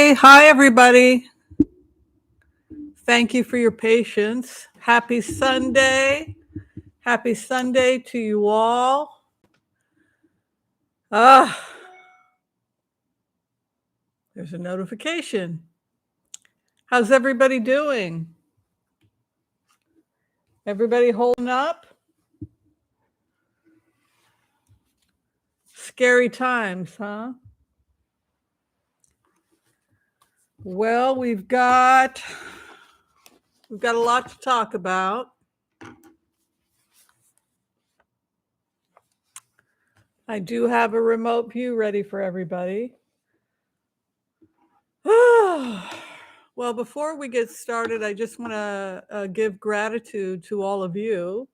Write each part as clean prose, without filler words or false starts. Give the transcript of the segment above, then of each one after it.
Okay. Hi, everybody. Thank you for your patience. Happy Sunday. Happy Sunday to you all. There's a notification. How's everybody doing? Everybody holding up? Scary times, huh? Well, we've got a lot to talk about. I do have a remote view ready for everybody. Well, before we get started, I just want to give gratitude to all of you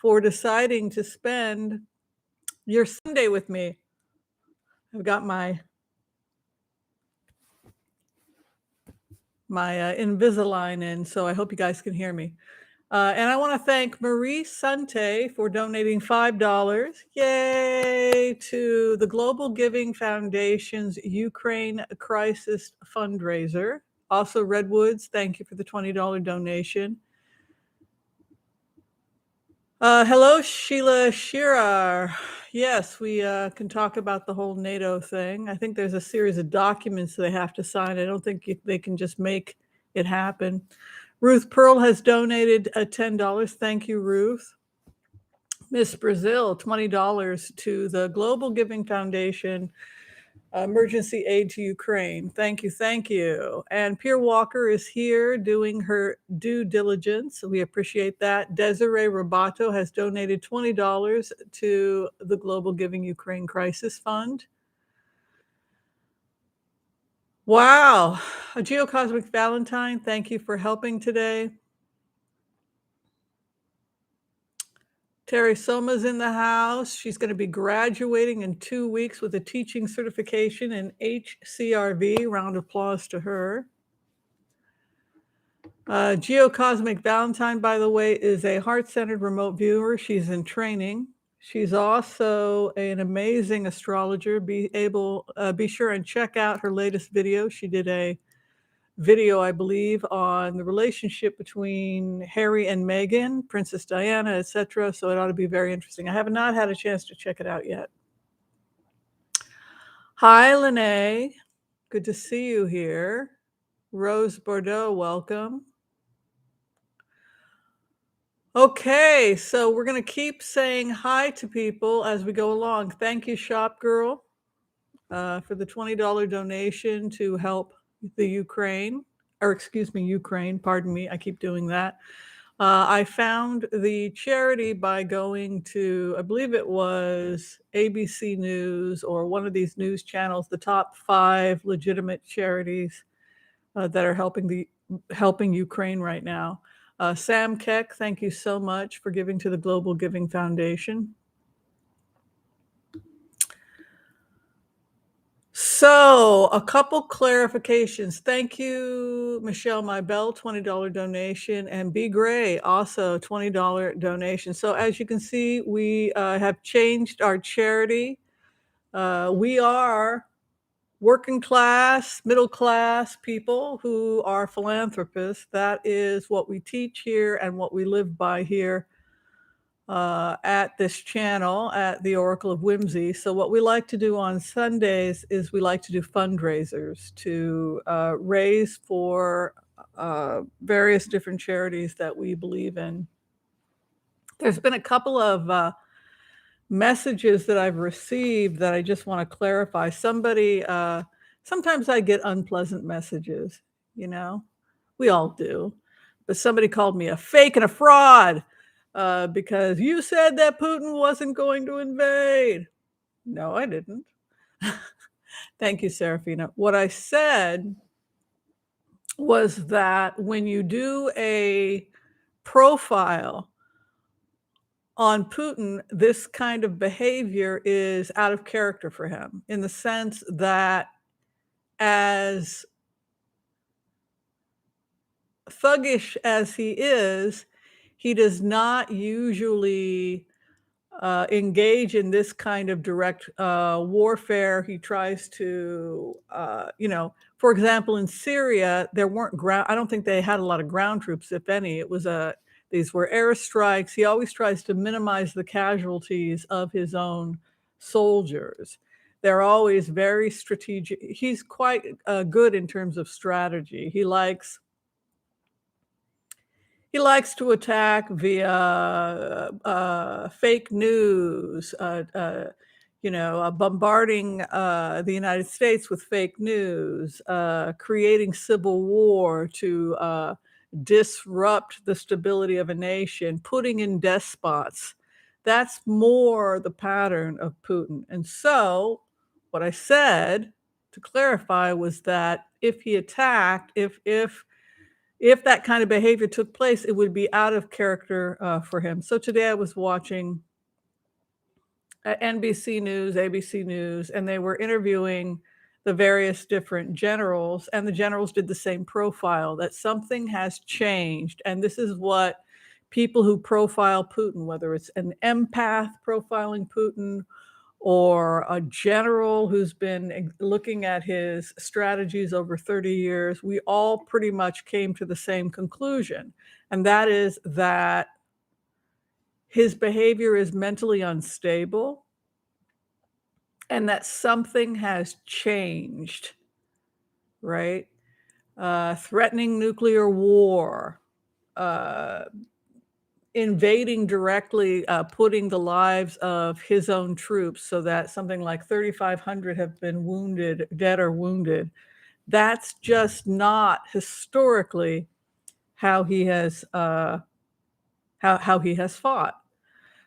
for deciding to spend your Sunday with me. I've got my Invisalign in, so I hope you guys can hear me. And I want to thank Marie Sante for donating $5. Yay! To the Global Giving Foundation's Ukraine Crisis fundraiser. Also, Redwoods, thank you for the $20 donation. Hello, Sheila Shirar. Yes, we can talk about the whole NATO thing. I think there's a series of documents they have to sign. I don't think they can just make it happen. Ruth Pearl has donated $10. Thank you, Ruth. Miss Brazil, $20 to the Global Giving Foundation, emergency aid to Ukraine. Thank you, thank you. And Pierre Walker is here doing her due diligence. We appreciate that. Desiree Robato has donated $20 to the Global Giving Ukraine Crisis Fund. Wow. A Geocosmic Valentine, thank you for helping today. Terry Soma's in the house. She's going to be graduating in 2 weeks with a teaching certification in HCRV. Round of applause to her. Geocosmic Valentine, by the way, is a heart-centered remote viewer. She's in training. She's also an amazing astrologer. Be sure and check out her latest video. She did a video, I believe, on the relationship between Harry and Meghan, Princess Diana, etc. So it ought to be very interesting. I have not had a chance to check it out yet. Hi, Lene. Good to see you here. Rose Bordeaux, welcome. Okay, so we're going to keep saying hi to people as we go along. Thank you, Shop Girl, for the $20 donation to help the Ukraine. Pardon me. I keep doing that. I found the charity by going to, I believe it was ABC News or one of these news channels, the top 5 legitimate charities that are helping Ukraine right now. Sam Keck, thank you so much for giving to the Global Giving Foundation. So a couple clarifications. Thank you, Michelle Mybell, $20 donation, and B. Gray, also $20 donation. So as you can see, we have changed our charity. We are working class, middle class people who are philanthropists. That is what we teach here and what we live by here at this channel at the Oracle of Whimsy. So what we like to do on Sundays is we like to do fundraisers to raise for various different charities that we believe in. There's been a couple of messages that I've received that I just want to clarify. Somebody, sometimes I get unpleasant messages, you know, we all do, but somebody called me a fake and a fraud because you said that Putin wasn't going to invade. No, I didn't. Thank you, Serafina. What I said was that when you do a profile on Putin, this kind of behavior is out of character for him in the sense that as thuggish as he is, he does not usually engage in this kind of direct warfare. He tries to, for example, in Syria, there weren't ground. I don't think they had a lot of ground troops, if any. These were airstrikes. He always tries to minimize the casualties of his own soldiers. They're always very strategic. He's quite good in terms of strategy. He likes to attack via fake news, bombarding the United States with fake news, creating civil war to disrupt the stability of a nation, putting in despots. That's more the pattern of Putin. And so, what I said to clarify was that if he attacked, if that kind of behavior took place, it would be out of character for him. So today I was watching NBC News, ABC News, and they were interviewing the various different generals, and the generals did the same profile, that something has changed. And this is what people who profile Putin, whether it's an empath profiling Putin or a general who's been looking at his strategies over 30 years, we all pretty much came to the same conclusion. And that is that his behavior is mentally unstable and that something has changed, right? Threatening nuclear war, uh, invading directly, putting the lives of his own troops so that something like 3,500 have been wounded, dead or wounded. That's just not historically how he has how he has fought.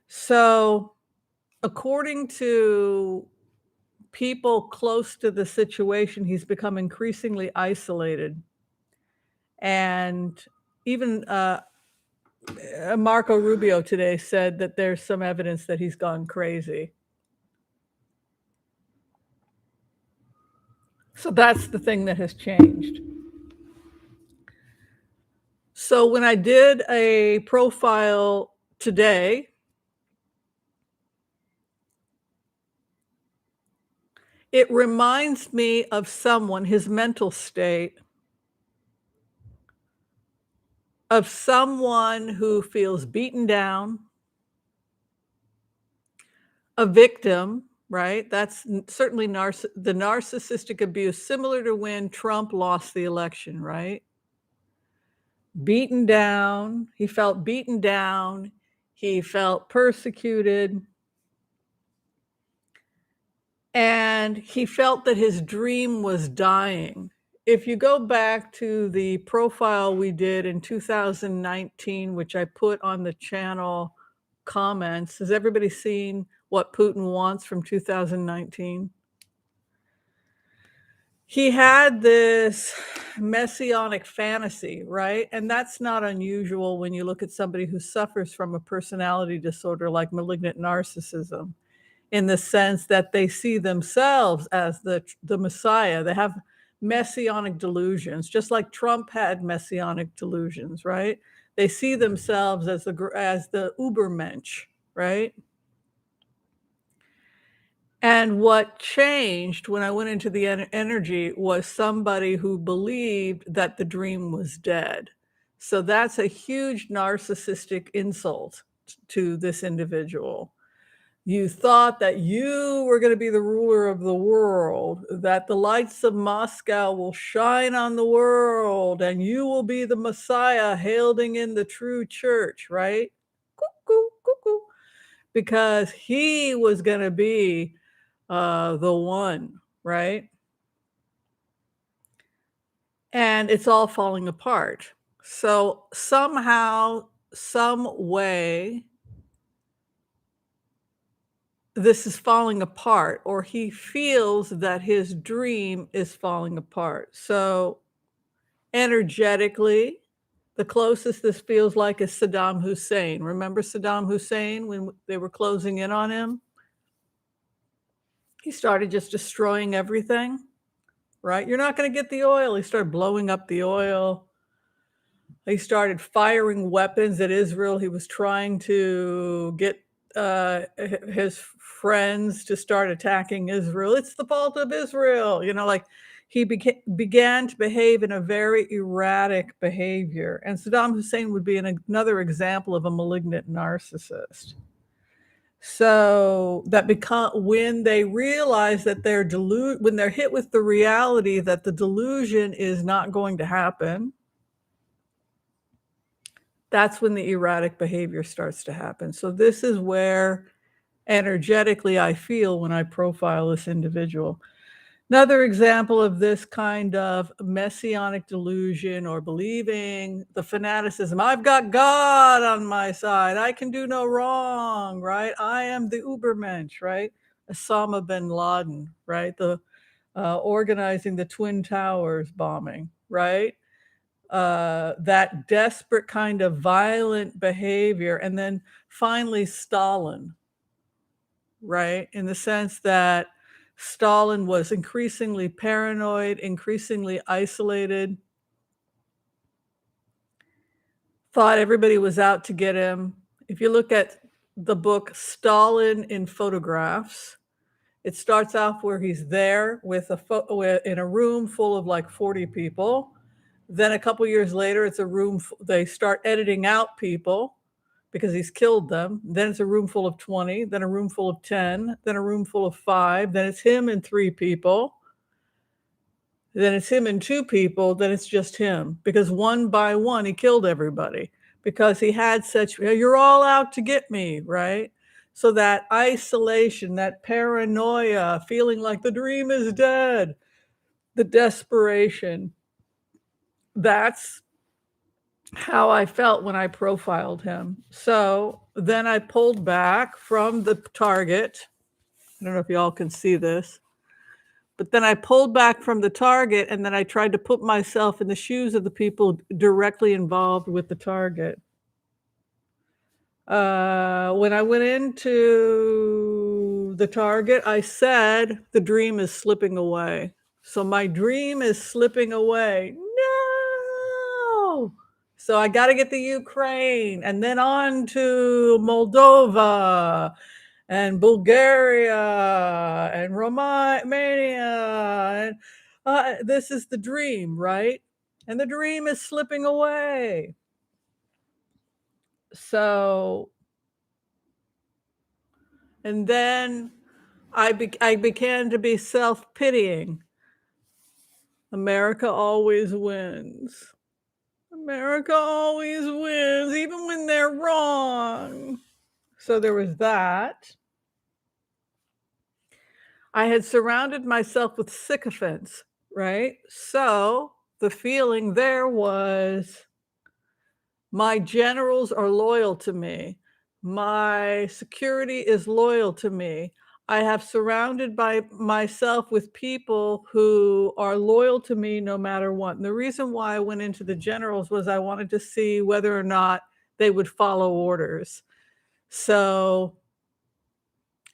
So, according to people close to the situation, he's become increasingly isolated, and even Marco Rubio today said that there's some evidence that he's gone crazy. So that's the thing that has changed. So when I did a profile today, it reminds me of someone, his mental state, of someone who feels beaten down, a victim, right? That's certainly the narcissistic abuse, similar to when Trump lost the election, right? Beaten down. He felt beaten down. He felt persecuted. And he felt that his dream was dying. If you go back to the profile we did in 2019, which I put on the channel comments, has everybody seen what Putin wants from 2019? He had this messianic fantasy, right? And that's not unusual when you look at somebody who suffers from a personality disorder like malignant narcissism, in the sense that they see themselves as the Messiah. They have messianic delusions, just like Trump had messianic delusions, right? They see themselves as the Ubermensch, right? And what changed when I went into the energy was somebody who believed that the dream was dead. So that's a huge narcissistic insult to this individual. You thought that you were going to be the ruler of the world, that the lights of Moscow will shine on the world, and you will be the Messiah hailding in the true church, right? Cuckoo, cuckoo. Because he was going to be the one, right? And it's all falling apart. So somehow, some way, this is falling apart, or he feels that his dream is falling apart. So energetically, the closest this feels like is Saddam Hussein. Remember Saddam Hussein when they were closing in on him? He started just destroying everything, right? You're not going to get the oil. He started blowing up the oil. He started firing weapons at Israel. He was trying to get his friends to start attacking Israel. It's the fault of Israel. Like he began to behave in a very erratic behavior. And Saddam Hussein would be another example of a malignant narcissist. So that when they realize that when they're hit with the reality that the delusion is not going to happen, that's when the erratic behavior starts to happen. So this is where energetically I feel when I profile this individual. Another example of this kind of messianic delusion or believing the fanaticism, I've got God on my side, I can do no wrong, right? I am the Ubermensch, right? Osama bin Laden, right? The organizing the Twin Towers bombing, right? That desperate kind of violent behavior. And then finally Stalin, right? In the sense that Stalin was increasingly paranoid, increasingly isolated, thought everybody was out to get him. If you look at the book Stalin in Photographs, it starts off where he's there with in a room full of like 40 people. Then a couple years later, it's a room, they start editing out people because he's killed them. Then it's a room full of 20, then a room full of 10, then a room full of 5, then it's him and 3 people. Then it's him and 2 people, then it's just him. Because one by one, he killed everybody. Because he had such, you're all out to get me, right? So that isolation, that paranoia, feeling like the dream is dead, the desperation, that's how I felt when I profiled him. So then I pulled back from the target. I don't know if y'all can see this, but then I pulled back from the target and then I tried to put myself in the shoes of the people directly involved with the target. When I went into the target, I said, the dream is slipping away. So my dream is slipping away. No! So I got to get to Ukraine and then on to Moldova and Bulgaria and Romania. And this is the dream, right? And the dream is slipping away. So, and then I began to be self-pitying. America always wins. America always wins, even when they're wrong. So there was that. I had surrounded myself with sycophants, right? So the feeling there was, my generals are loyal to me. My security is loyal to me. I have surrounded myself with people who are loyal to me no matter what. And the reason why I went into the generals was I wanted to see whether or not they would follow orders. So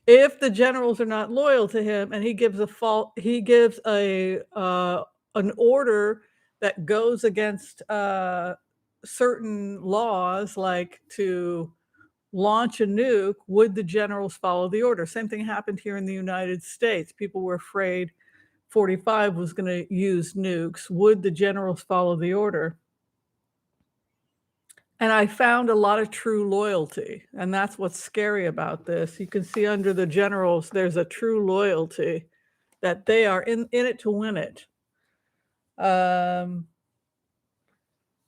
if the generals are not loyal to him and he gives an order that goes against certain laws, like to launch a nuke, would the generals follow the order? Same thing happened here in the United States. People were afraid 45 was going to use nukes. Would the generals follow the order? And I found a lot of true loyalty. And that's what's scary about this. You can see under the generals, there's a true loyalty that they are in it to win it.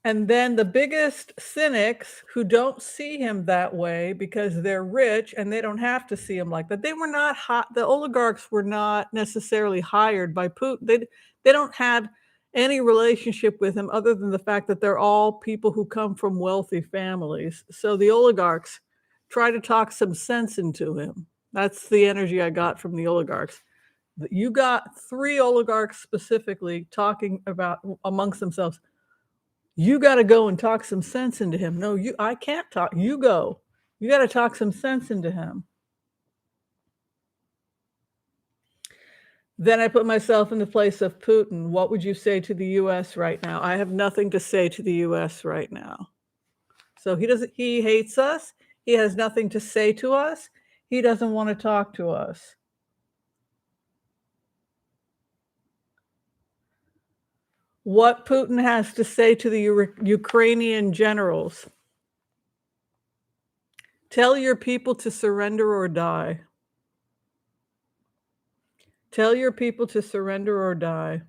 And then the biggest cynics who don't see him that way because they're rich and they don't have to see him like that. They were not the oligarchs were not necessarily hired by Putin. They don't have any relationship with him other than the fact that they're all people who come from wealthy families. So the oligarchs try to talk some sense into him. That's the energy I got from the oligarchs. You got 3 oligarchs specifically talking about amongst themselves, you got to go and talk some sense into him. No, I can't talk. You go. You got to talk some sense into him. Then I put myself in the place of Putin. What would you say to the US right now? I have nothing to say to the US right now. So he hates us. He has nothing to say to us. He doesn't want to talk to us. What Putin has to say to the Ukrainian generals: tell your people to surrender or die. Tell your people to surrender or die.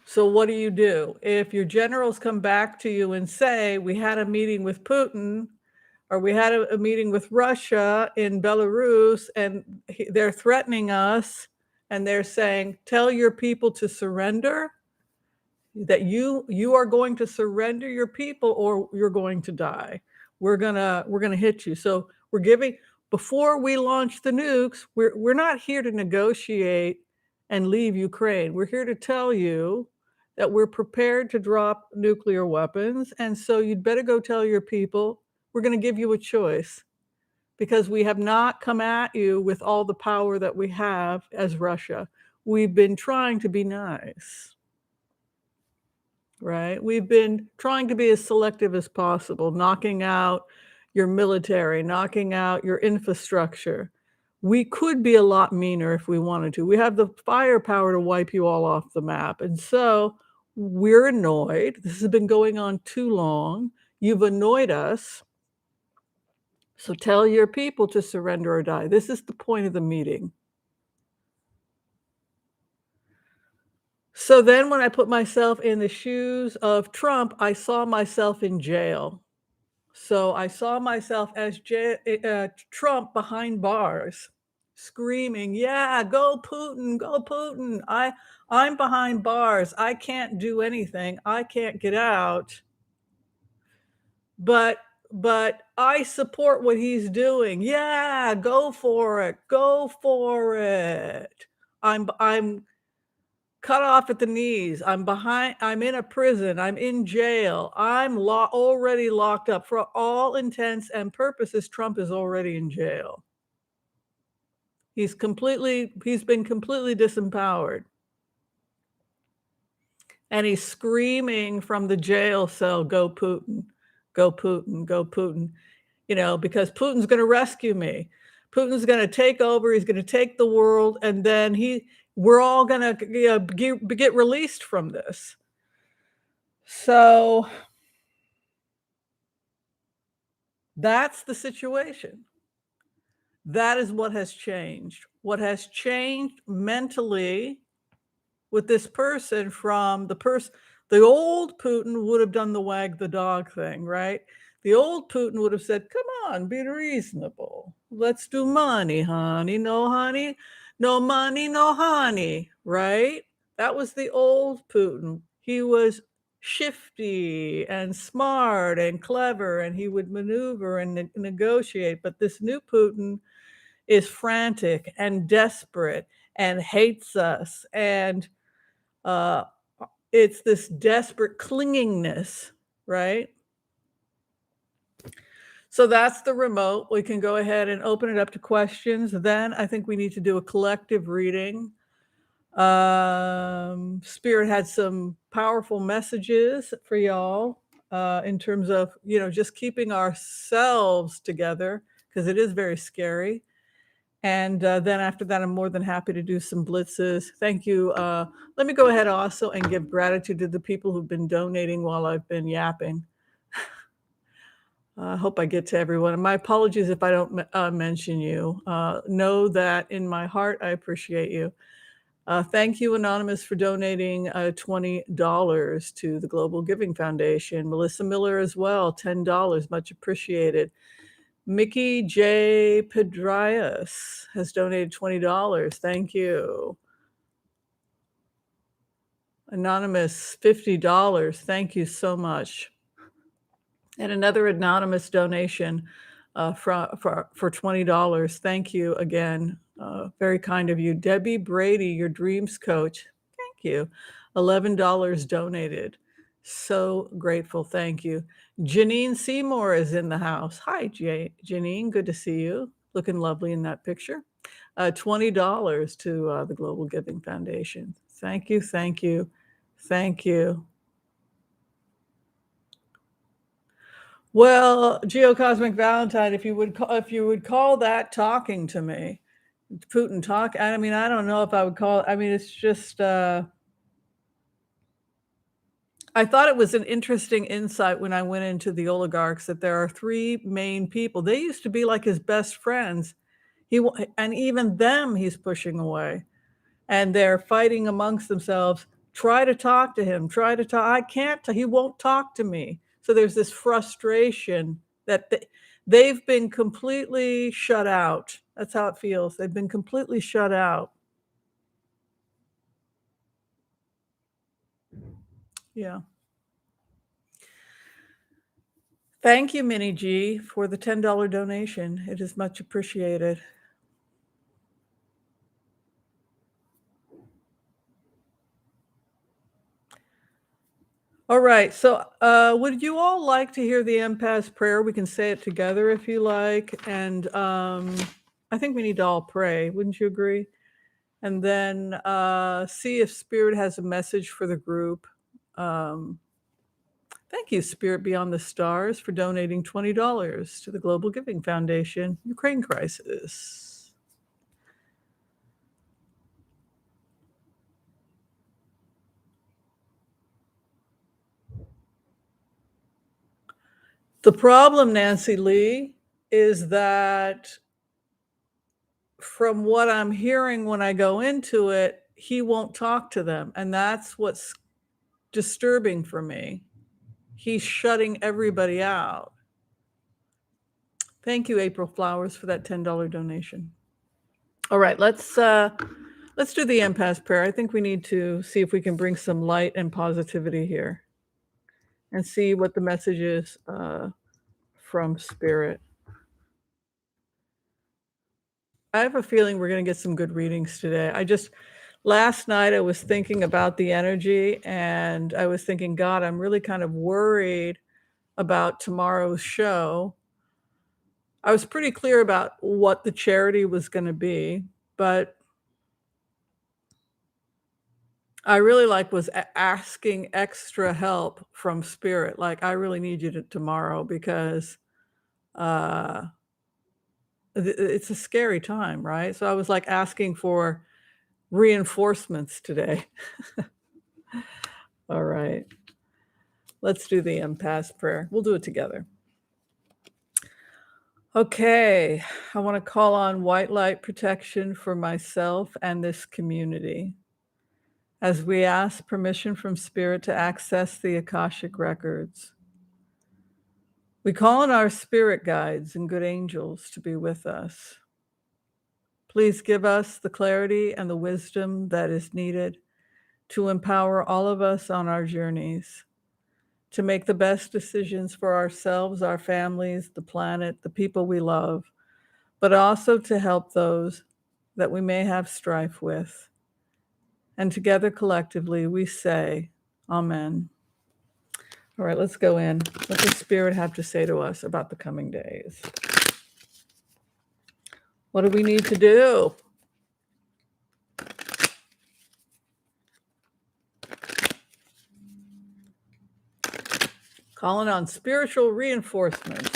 So what do? If your generals come back to you and say, we had a meeting with Putin, or we had a meeting with Russia in Belarus, and they're threatening us, and they're saying, tell your people to surrender, that you are going to surrender your people or you're going to die. We're gonna hit you. So we're giving, before we launch the nukes, we're not here to negotiate and leave Ukraine. We're here to tell you that we're prepared to drop nuclear weapons. And so you'd better go tell your people, we're gonna give you a choice, because we have not come at you with all the power that we have as Russia. We've been trying to be nice. Right? We've been trying to be as selective as possible, knocking out your military, knocking out your infrastructure. We could be a lot meaner if we wanted to. We have the firepower to wipe you all off the map. And so we're annoyed. This has been going on too long. You've annoyed us. So tell your people to surrender or die. This is the point of the meeting. So then when I put myself in the shoes of Trump, I saw myself in jail. So I saw myself as Trump behind bars, screaming, "Yeah, go Putin, go Putin. I'm behind bars. I can't do anything. I can't get out. But but I support what he's doing. Yeah, go for it. Go for it. I'm cut off at the knees. I'm in a prison. I'm in jail. I'm already locked up. For all intents and purposes, Trump is already in jail. He's been completely disempowered. And he's screaming from the jail cell, go Putin, go Putin, go Putin, because Putin's going to rescue me. Putin's going to take over. He's going to take the world. And then we're all going to get released from this. So that's the situation. That is what has changed. What has changed mentally with this person, from the old Putin would have done the wag the dog thing, right? The old Putin would have said, come on, be reasonable. Let's do money, honey. No honey, no money, no honey, right? That was the old Putin. He was shifty and smart and clever, and he would maneuver and negotiate. But this new Putin is frantic and desperate and hates us. And it's this desperate clingingness, right? So that's the remote. We can go ahead and open it up to questions. Then I think we need to do a collective reading. Spirit had some powerful messages for y'all in terms of, just keeping ourselves together, because it is very scary. And then after that, I'm more than happy to do some blitzes. Thank you. Let me go ahead also and give gratitude to the people who've been donating while I've been yapping. I hope I get to everyone. And my apologies if I don't mention you. Know that in my heart, I appreciate you. Thank you, Anonymous, for donating $20 to the Global Giving Foundation. Melissa Miller as well, $10, much appreciated. Mickey J. Pedrayas has donated $20. Thank you. Anonymous, $50. Thank you so much. And another anonymous donation for $20. Thank you again. Very kind of you. Debbie Brady, your dreams coach. Thank you. $11 donated. So grateful. Thank you. Janine Seymour is in the house. Hi, Janine. Good to see you. Looking lovely in that picture. $20 to the Global Giving Foundation. Thank you. Thank you. Thank you. Well, Geocosmic Valentine, if you would call that talking to me, Putin talk. I mean, I don't know if I would call. I mean, it's just. I thought it was an interesting insight when I went into the oligarchs that there are three main people. They used to be like his best friends. And even them he's pushing away, and they're fighting amongst themselves. Try to talk to him. Try to talk. I can't. He won't talk to me. So there's this frustration that they've been completely shut out. That's how it feels. They've been completely shut out. Yeah. Thank you, Minnie G, for the $10 donation. It is much appreciated. All right. So, would you all like to hear the Impasse Prayer? We can say it together if you like. And I think we need to all pray. Wouldn't you agree? And then see if Spirit has a message for the group. Thank you, Spirit Beyond the Stars, for donating $20 to the Global Giving Foundation, Ukraine Crisis. The problem, Nancy Lee, is that from what I'm hearing when I go into it, he won't talk to them. And that's what's disturbing for me. He's shutting everybody out. Thank you, April Flowers, for that $10 donation. All right, let's do the Impasse Prayer. I think we need to see if we can bring some light and positivity here and see what the message is from Spirit. I have a feeling we're going to get some good readings today. Last night I was thinking about the energy, and I was thinking, God, I'm really kind of worried about tomorrow's show. I was pretty clear about what the charity was going to be, but I really was asking extra help from Spirit. Like, I really need you tomorrow because it's a scary time, right? So I was like asking for reinforcements today. All right. Let's do the Impasse Prayer. We'll do it together. Okay. I want to call on white light protection for myself and this community as we ask permission from Spirit to access the Akashic records. We call on our spirit guides and good angels to be with us. Please give us the clarity and the wisdom that is needed to empower all of us on our journeys, to make the best decisions for ourselves, our families, the planet, the people we love, but also to help those that we may have strife with. And together collectively, we say, Amen. All right, let's go in. What does Spirit have to say to us about the coming days? What do we need to do? Calling on spiritual reinforcements.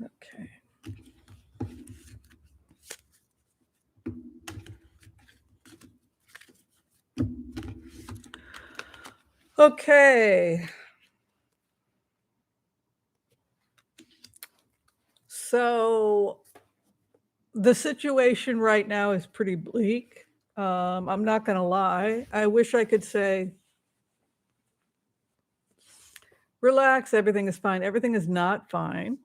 Okay. Okay. So the situation right now is pretty bleak. I'm not going to lie. I wish I could say, relax, everything is fine. Everything is not fine.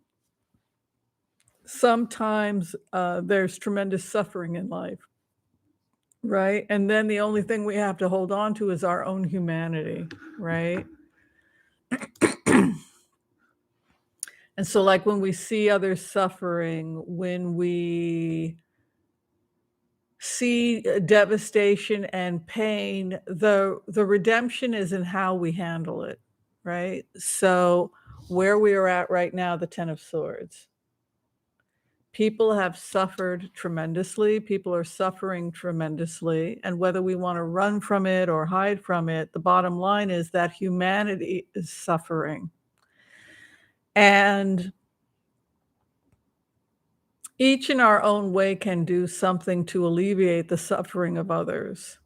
Sometimes there's tremendous suffering in life, right? And then the only thing we have to hold on to is our own humanity, right? And so, like, when we see others suffering, when we see devastation and pain, the redemption is in how we handle it, right? So, where we are at right now, the 10 of Swords. People have suffered tremendously. People are suffering tremendously. And whether we want to run from it or hide from it, the bottom line is that humanity is suffering. And each in our own way can do something to alleviate the suffering of others.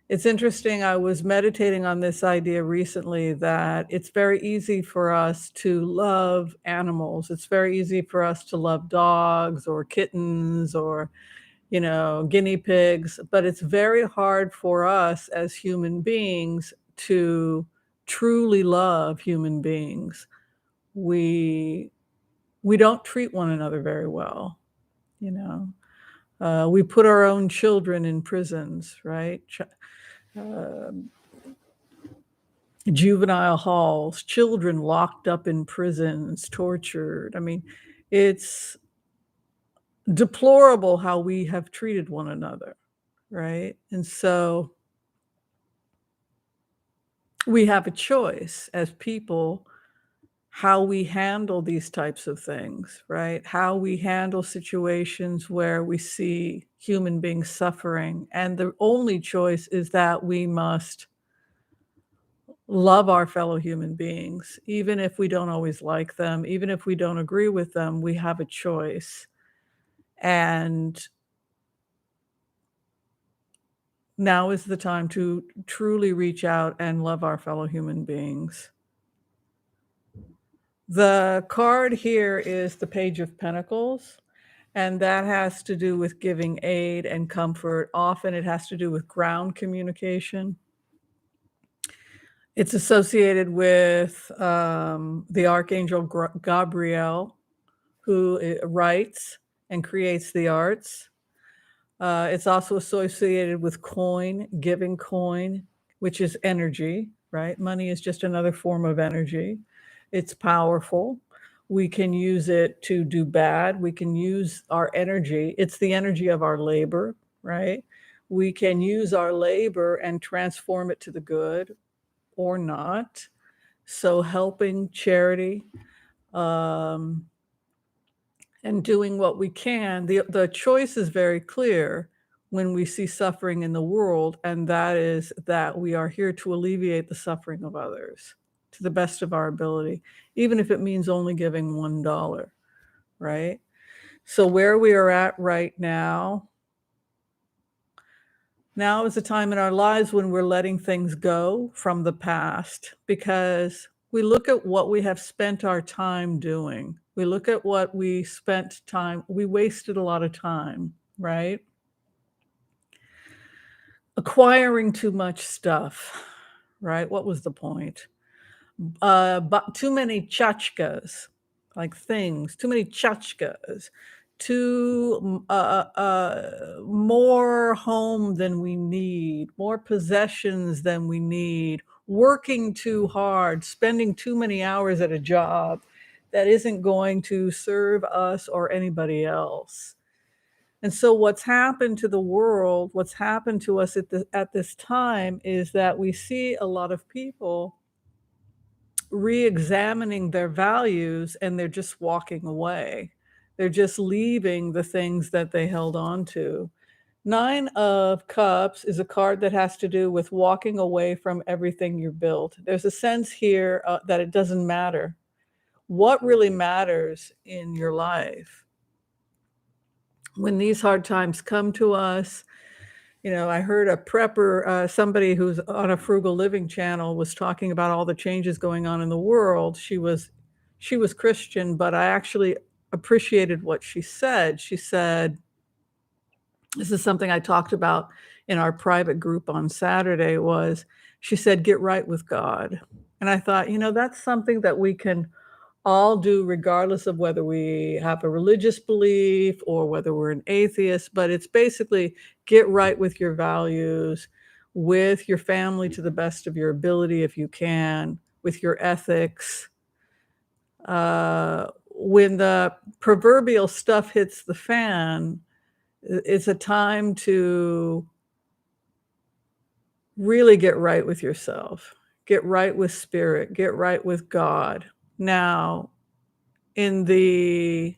It's interesting, I was meditating on this idea recently that it's very easy for us to love animals. It's very easy for us to love dogs or kittens or, guinea pigs, but it's very hard for us as human beings to truly love human beings. We we don't treat one another very well, you know. We put our own children in prisons, right? Um, Juvenile halls, children locked up in prisons, tortured. I mean, it's deplorable how we have treated one another, right? And so we have a choice as people how we handle these types of things, right? How we handle situations where we see human beings suffering. And the only choice is that we must love our fellow human beings, even if we don't always like them, even if we don't agree with them, we have a choice. And now is the time to truly reach out and love our fellow human beings. The card here is the Page of Pentacles, and that has to do with giving aid and comfort. Often it has to do with ground communication. It's associated with the Archangel Gabriel, who writes and creates the arts. It's also associated with coin, giving coin, which is energy, right? Money is just another form of energy. It's powerful. We can use it to do bad. We can use our energy. It's the energy of our labor, right? We can use our labor and transform it to the good or not. So helping charity, um, and doing what we can. The choice is very clear when we see suffering in the world, and that is that we are here to alleviate the suffering of others to the best of our ability, even if it means only giving $1, right? So where we are at right now is a time in our lives when we're letting things go from the past, because we look at what we have spent our time doing. We look at what we wasted a lot of time, right? Acquiring too much stuff, right? What was the point? But too many tchotchkes, like things, too many tchotchkes, more home than we need, more possessions than we need, working too hard, spending too many hours at a job that isn't going to serve us or anybody else. And so what's happened to the world, what's happened to us at this time is that we see a lot of people re-examining their values and they're just walking away. They're just leaving the things that they held on to. Nine of Cups is a card that has to do with walking away from everything you built. There's a sense here that it doesn't matter. What really matters in your life? When these hard times come to us, I heard a prepper, somebody who's on a frugal living channel was talking about all the changes going on in the world. She was Christian, but I actually appreciated what she said. She said, this is something I talked about in our private group on Saturday, was she said, get right with God. And I thought, that's something that we can all do regardless of whether we have a religious belief or whether we're an atheist, but it's basically get right with your values, with your family to the best of your ability if you can, with your ethics. When the proverbial stuff hits the fan, it's a time to really get right with yourself, get right with spirit, get right with God. Now, in the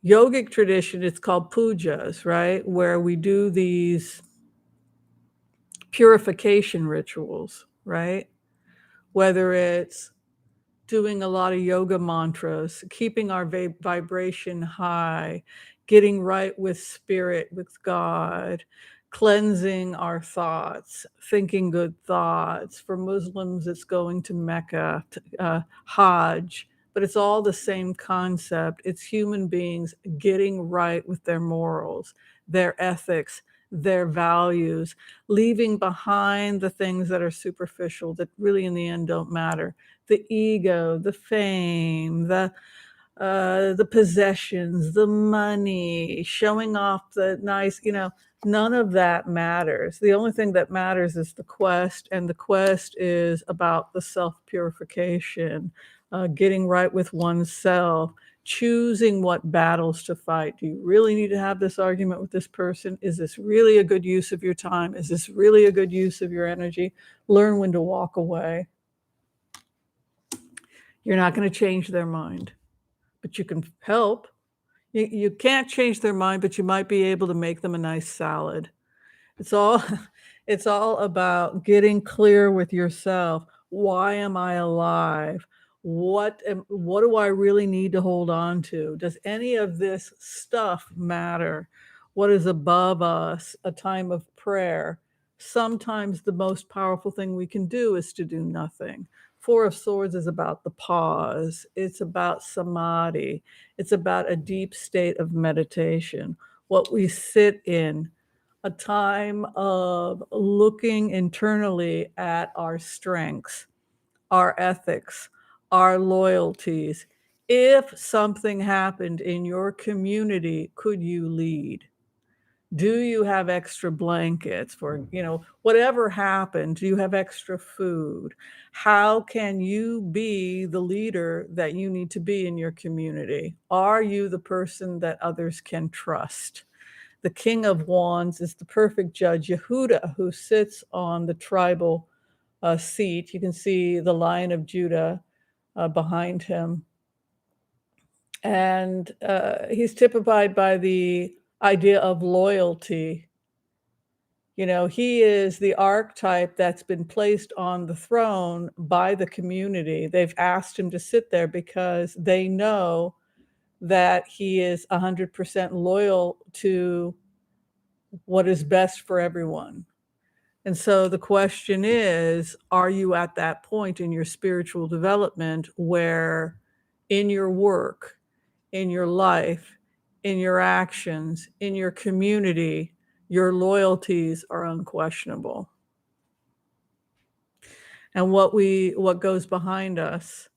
yogic tradition, it's called pujas, right? Where we do these purification rituals, right? Whether it's doing a lot of yoga mantras, keeping our vibration high, getting right with spirit, with God, cleansing our thoughts, thinking good thoughts. For Muslims, it's going to Mecca, Hajj, but it's all the same concept. It's human beings getting right with their morals, their ethics, their values, leaving behind the things that are superficial that really in the end don't matter, the ego, the fame, the possessions, the money, showing off the nice, none of that matters. The only thing that matters is the quest, and the quest is about the self-purification, getting right with oneself, choosing what battles to fight. Do you really need to have this argument with this person? Is this really a good use of your time? Is this really a good use of your energy? Learn when to walk away. You're not going to change their mind, but you can help. You can't change their mind, but you might be able to make them a nice salad. It's all it's all about getting clear with yourself. Why am I alive? What do I really need to hold on to? Does any of this stuff matter? What is above us? A time of prayer. Sometimes the most powerful thing we can do is to do nothing. Four of Swords is about the pause. It's about samadhi. It's about a deep state of meditation. What we sit in, a time of looking internally at our strengths, our ethics, our loyalties. If something happened in your community, could you lead? Do you have extra blankets for, whatever happened? Do you have extra food? How can you be the leader that you need to be in your community? Are you the person that others can trust? The King of Wands is the perfect judge, Yehuda, who sits on the tribal seat. You can see the Lion of Judah behind him. And he's typified by the idea of loyalty. He is the archetype that's been placed on the throne by the community. They've asked him to sit there because they know that he is 100% loyal to what is best for everyone. And so the question is, are you at that point in your spiritual development where in your work, in your life, in your actions, in your community, your loyalties are unquestionable? And what goes behind us?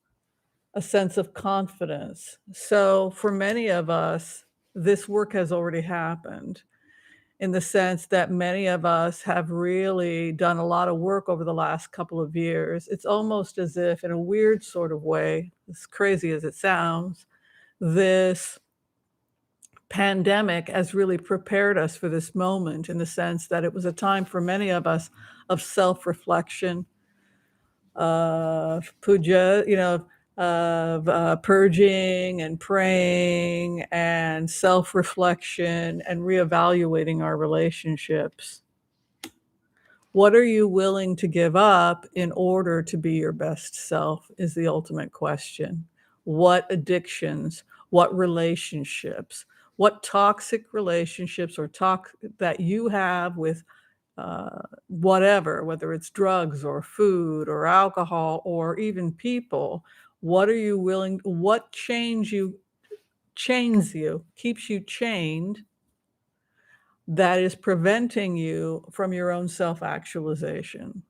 A sense of confidence. So for many of us, this work has already happened, in the sense that many of us have really done a lot of work over the last couple of years. It's almost as if, in a weird sort of way, as crazy as it sounds, this pandemic has really prepared us for this moment, in the sense that it was a time for many of us of self-reflection, of puja, of purging and praying and self-reflection and reevaluating our relationships. What are you willing to give up in order to be your best self is the ultimate question. What addictions, what relationships, what toxic relationships or talk that you have with whatever, whether it's drugs or food or alcohol or even people, what are you willing, what chains you, keeps you chained, that is preventing you from your own self-actualization?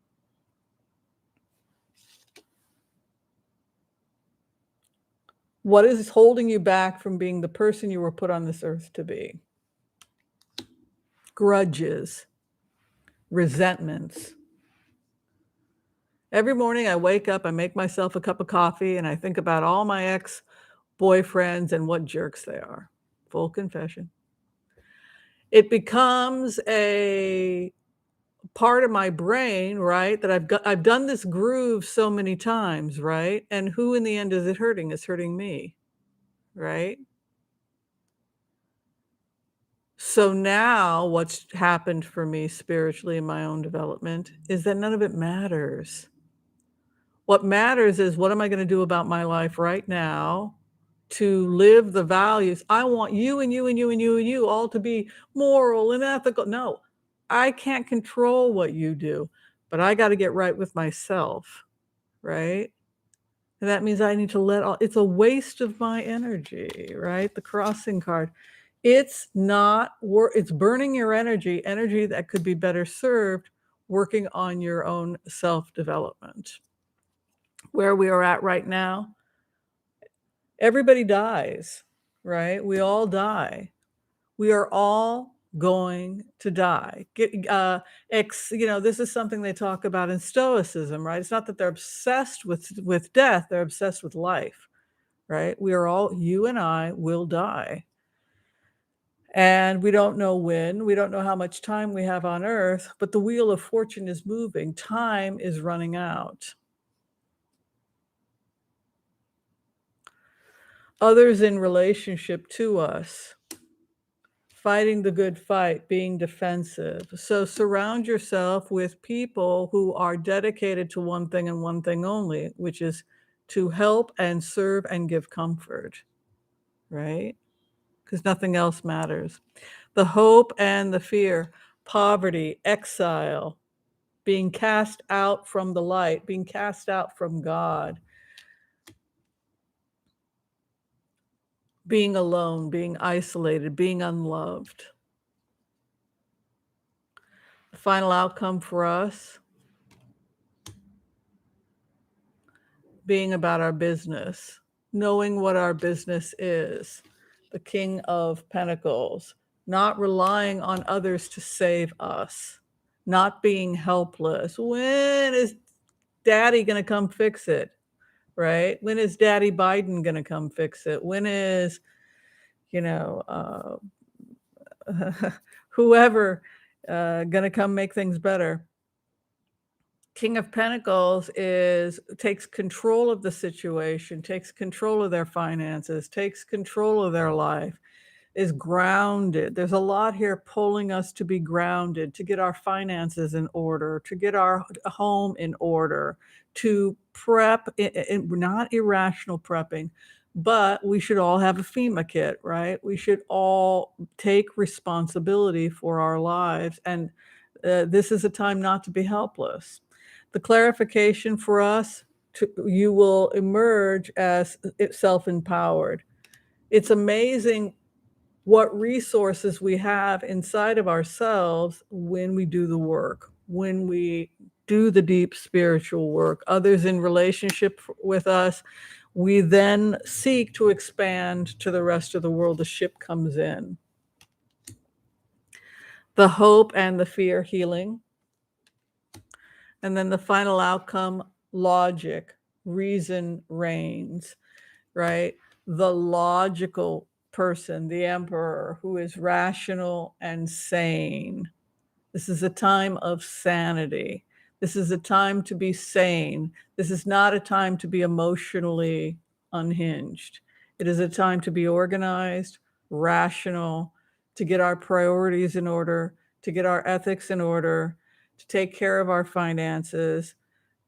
What is holding you back from being the person you were put on this earth to be? Grudges, resentments, Every morning I wake up, I make myself a cup of coffee, and I think about all my ex-boyfriends and what jerks they are. Full confession. It becomes a part of my brain, right, that I've done this groove so many times, right? And who in the end is it hurting? It's hurting me, right? So now what's happened for me spiritually in my own development is that none of it matters. What matters is what am I gonna do about my life right now to live the values? I want you and you and you and you and you all to be moral and ethical. No, I can't control what you do, but I gotta get right with myself, right? And that means I need to let all it's a waste of my energy, right? The crossing card. It's not it's burning your energy that could be better served working on your own self-development. Where we are at right now, everybody dies, right? We all die. We are all going to die. This is something they talk about in Stoicism, right? It's not that they're obsessed with death; they're obsessed with life, right? We are all, you and I, will die, and we don't know when. We don't know how much time we have on Earth, but the wheel of fortune is moving. Time is running out. Others in relationship to us, fighting the good fight, being defensive. So surround yourself with people who are dedicated to one thing and one thing only, which is to help and serve and give comfort, right? Because nothing else matters. The hope and the fear, poverty, exile, being cast out from the light, being cast out from God, being alone, being isolated, being unloved. The final outcome for us, being about our business, knowing what our business is, the King of Pentacles, not relying on others to save us, not being helpless. When is daddy going to come fix it? Right? When is Daddy Biden going to come fix it? When is, you know, whoever going to come make things better? King of Pentacles takes control of the situation, takes control of their finances, takes control of their life, is grounded. There's a lot here pulling us to be grounded, to get our finances in order, to get our home in order, to prep, not irrational prepping, but we should all have a FEMA kit, right? We should all take responsibility for our lives. And this is a time not to be helpless. The clarification for us, you will emerge as self-empowered. It's amazing what resources we have inside of ourselves when we do the work, when we do the deep spiritual work, others in relationship with us, we then seek to expand to the rest of the world. The ship comes in. The hope and the fear, healing. And then the final outcome, logic, reason reigns, right? The logical person, the emperor, who is rational and sane. This is a time of sanity. This is a time to be sane. This is not a time to be emotionally unhinged. It is a time to be organized, rational, to get our priorities in order, to get our ethics in order, to take care of our finances,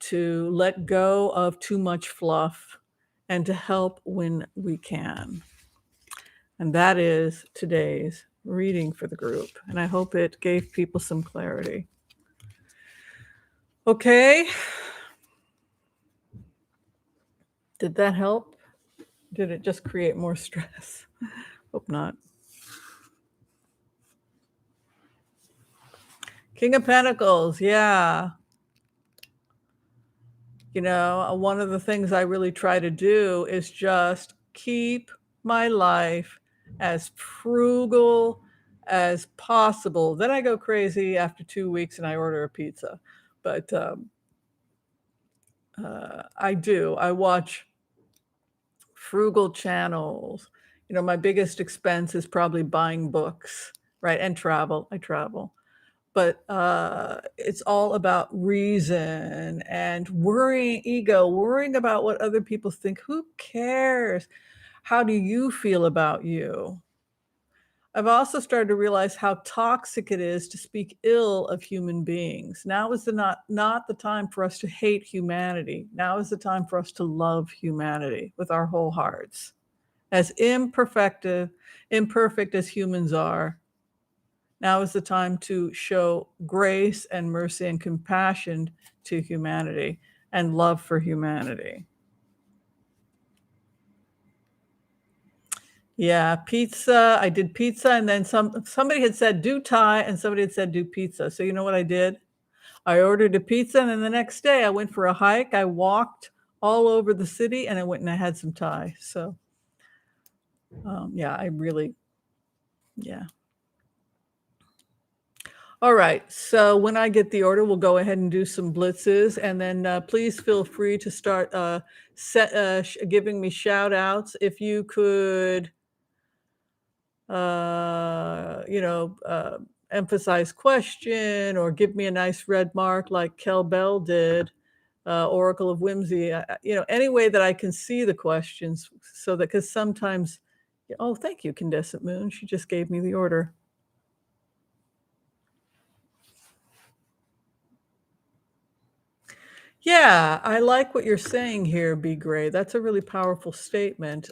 to let go of too much fluff, and to help when we can. And that is today's reading for the group. And I hope it gave people some clarity. Okay. Did that help? Did it just create more stress? Hope not. King of Pentacles, yeah. You know, one of the things I really try to do is just keep my life as frugal as possible. Then I go crazy after 2 weeks and I order a pizza. But I do. I watch frugal channels. You know, my biggest expense is probably buying books, right? And travel. I travel. But it's all about reason and worrying, ego, worrying about what other people think. Who cares? How do you feel about you? I've also started to realize how toxic it is to speak ill of human beings. Now is not the time for us to hate humanity. Now is the time for us to love humanity with our whole hearts. As imperfect as humans are, now is the time to show grace and mercy and compassion to humanity and love for humanity. Yeah, pizza. I did pizza, and then somebody had said do Thai, and somebody had said do pizza. So you know what I did? I ordered a pizza, and then the next day I went for a hike. I walked all over the city, and I went and I had some Thai. So yeah, yeah. All right. So when I get the order, we'll go ahead and do some blitzes, and then please feel free to start giving me shout outs. If you could you know, emphasize question or give me a nice red mark like Kel Bell did, Oracle of Whimsy, you know, any way that I can see the questions so that, because sometimes, oh, thank you, Condescent Moon. She just gave me the order. Yeah, I like what you're saying here, Be Gray. That's a really powerful statement.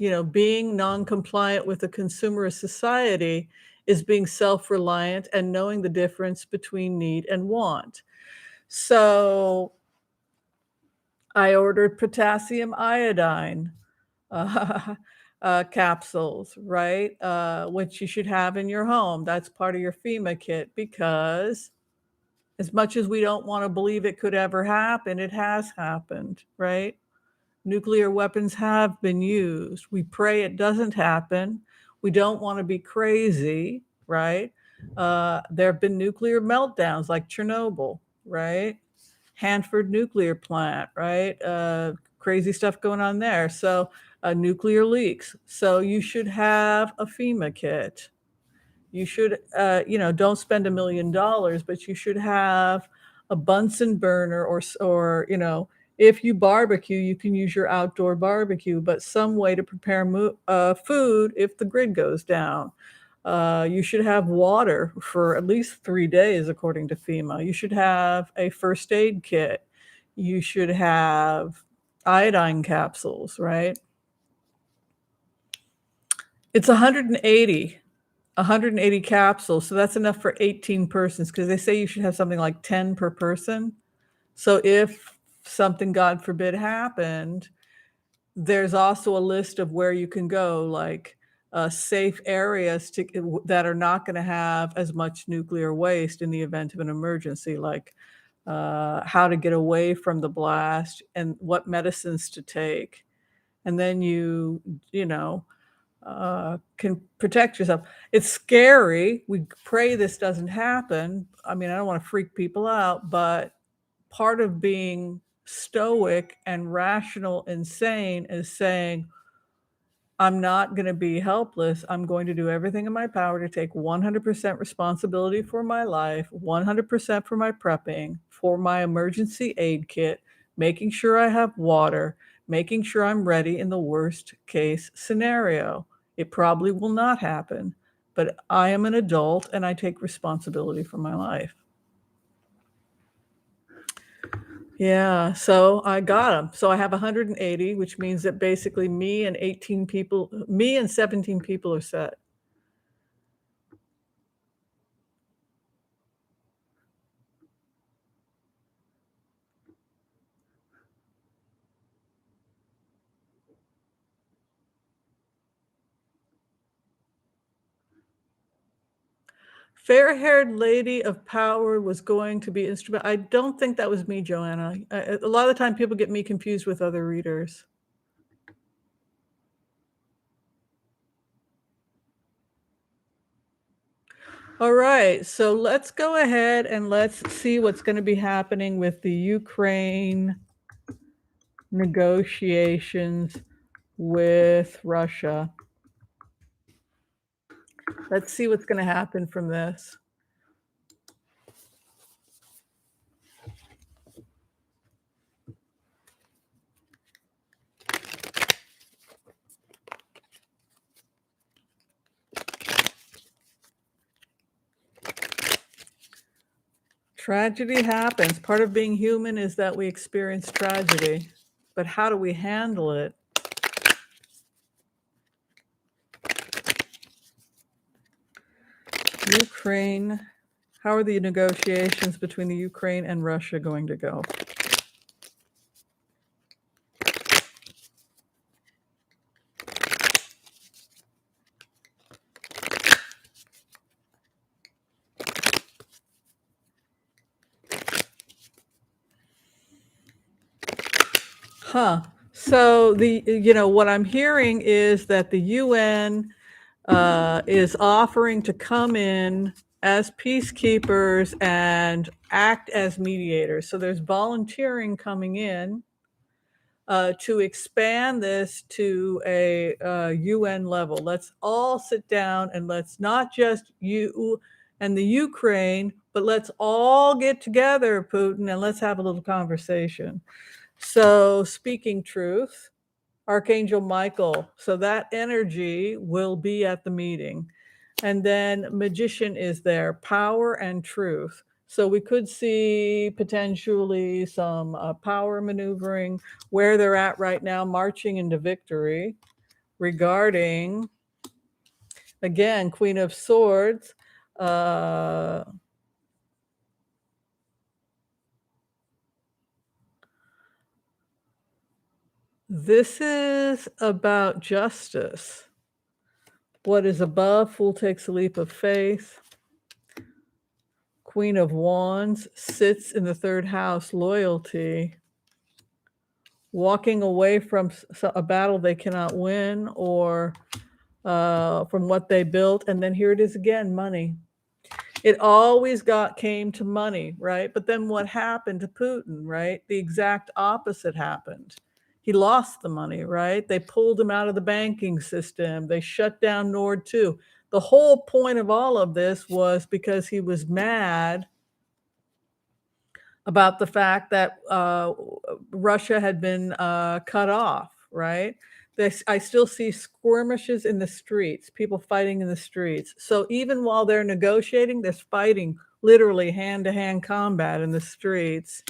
You know, being non-compliant with a consumerist society is being self-reliant and knowing the difference between need and want. So I ordered potassium iodine capsules, right? Which you should have in your home. That's part of your FEMA kit because as much as we don't want to believe it could ever happen, it has happened, right? Nuclear weapons have been used. We pray it doesn't happen. We don't want to be crazy, right? There have been nuclear meltdowns like Chernobyl, right? Hanford nuclear plant, right? Crazy stuff going on there. So, nuclear leaks. So, you should have a FEMA kit. You should, you know, don't spend $1 million, but you should have a Bunsen burner or, you know, if you barbecue, you can use your outdoor barbecue, but some way to prepare food if the grid goes down. You should have water for at least 3 days, according to FEMA. You should have a first aid kit. You should have iodine capsules, right? It's 180 capsules. So that's enough for 18 persons because they say you should have something like 10 per person. So if something, God forbid, happened, there's also a list of where you can go, like safe areas that are not going to have as much nuclear waste in the event of an emergency, like how to get away from the blast and what medicines to take. And then you know, can protect yourself. It's scary. We pray this doesn't happen. I mean, I don't want to freak people out, but part of being stoic and rational and sane is saying, I'm not going to be helpless. I'm going to do everything in my power to take 100% responsibility for my life, 100% for my prepping, for my emergency aid kit, making sure I have water, making sure I'm ready in the worst case scenario. It probably will not happen, but I am an adult and I take responsibility for my life. Yeah, so I got them. So I have 180, which means that basically me and 17 people are set. Fair-haired lady of power was going to be instrumental. I don't think that was me, Joanna. A lot of the time people get me confused with other readers. All right, so let's go ahead and let's see what's going to be happening with the Ukraine negotiations with Russia. Let's see what's going to happen from this. Tragedy happens. Part of being human is that we experience tragedy, but how do we handle it? Ukraine, how are the negotiations between the Ukraine and Russia going to go? Huh. So what I'm hearing is that the UN is offering to come in as peacekeepers and act as mediators. So there's volunteering coming in to expand this to a UN level. Let's all sit down and let's not just you and the Ukraine, but let's all get together, Putin, and let's have a little conversation. So, speaking truth, Archangel Michael. So that energy will be at the meeting. And then magician is there, power and truth. So we could see potentially some power maneuvering where they're at right now, marching into victory regarding, again, Queen of Swords. This is about justice. What is above, fool takes a leap of faith. Queen of Wands sits in the third house, loyalty, walking away from a battle they cannot win or from what they built. And then here it is again, money. It always came to money, right? But then what happened to Putin, right? The exact opposite happened. He lost the money, right? They pulled him out of the banking system. They shut down Nord 2. The whole point of all of this was because he was mad about the fact that Russia had been cut off, right? I still see skirmishes in the streets, people fighting in the streets. So even while they're negotiating, there's fighting, literally hand-to-hand combat in the streets.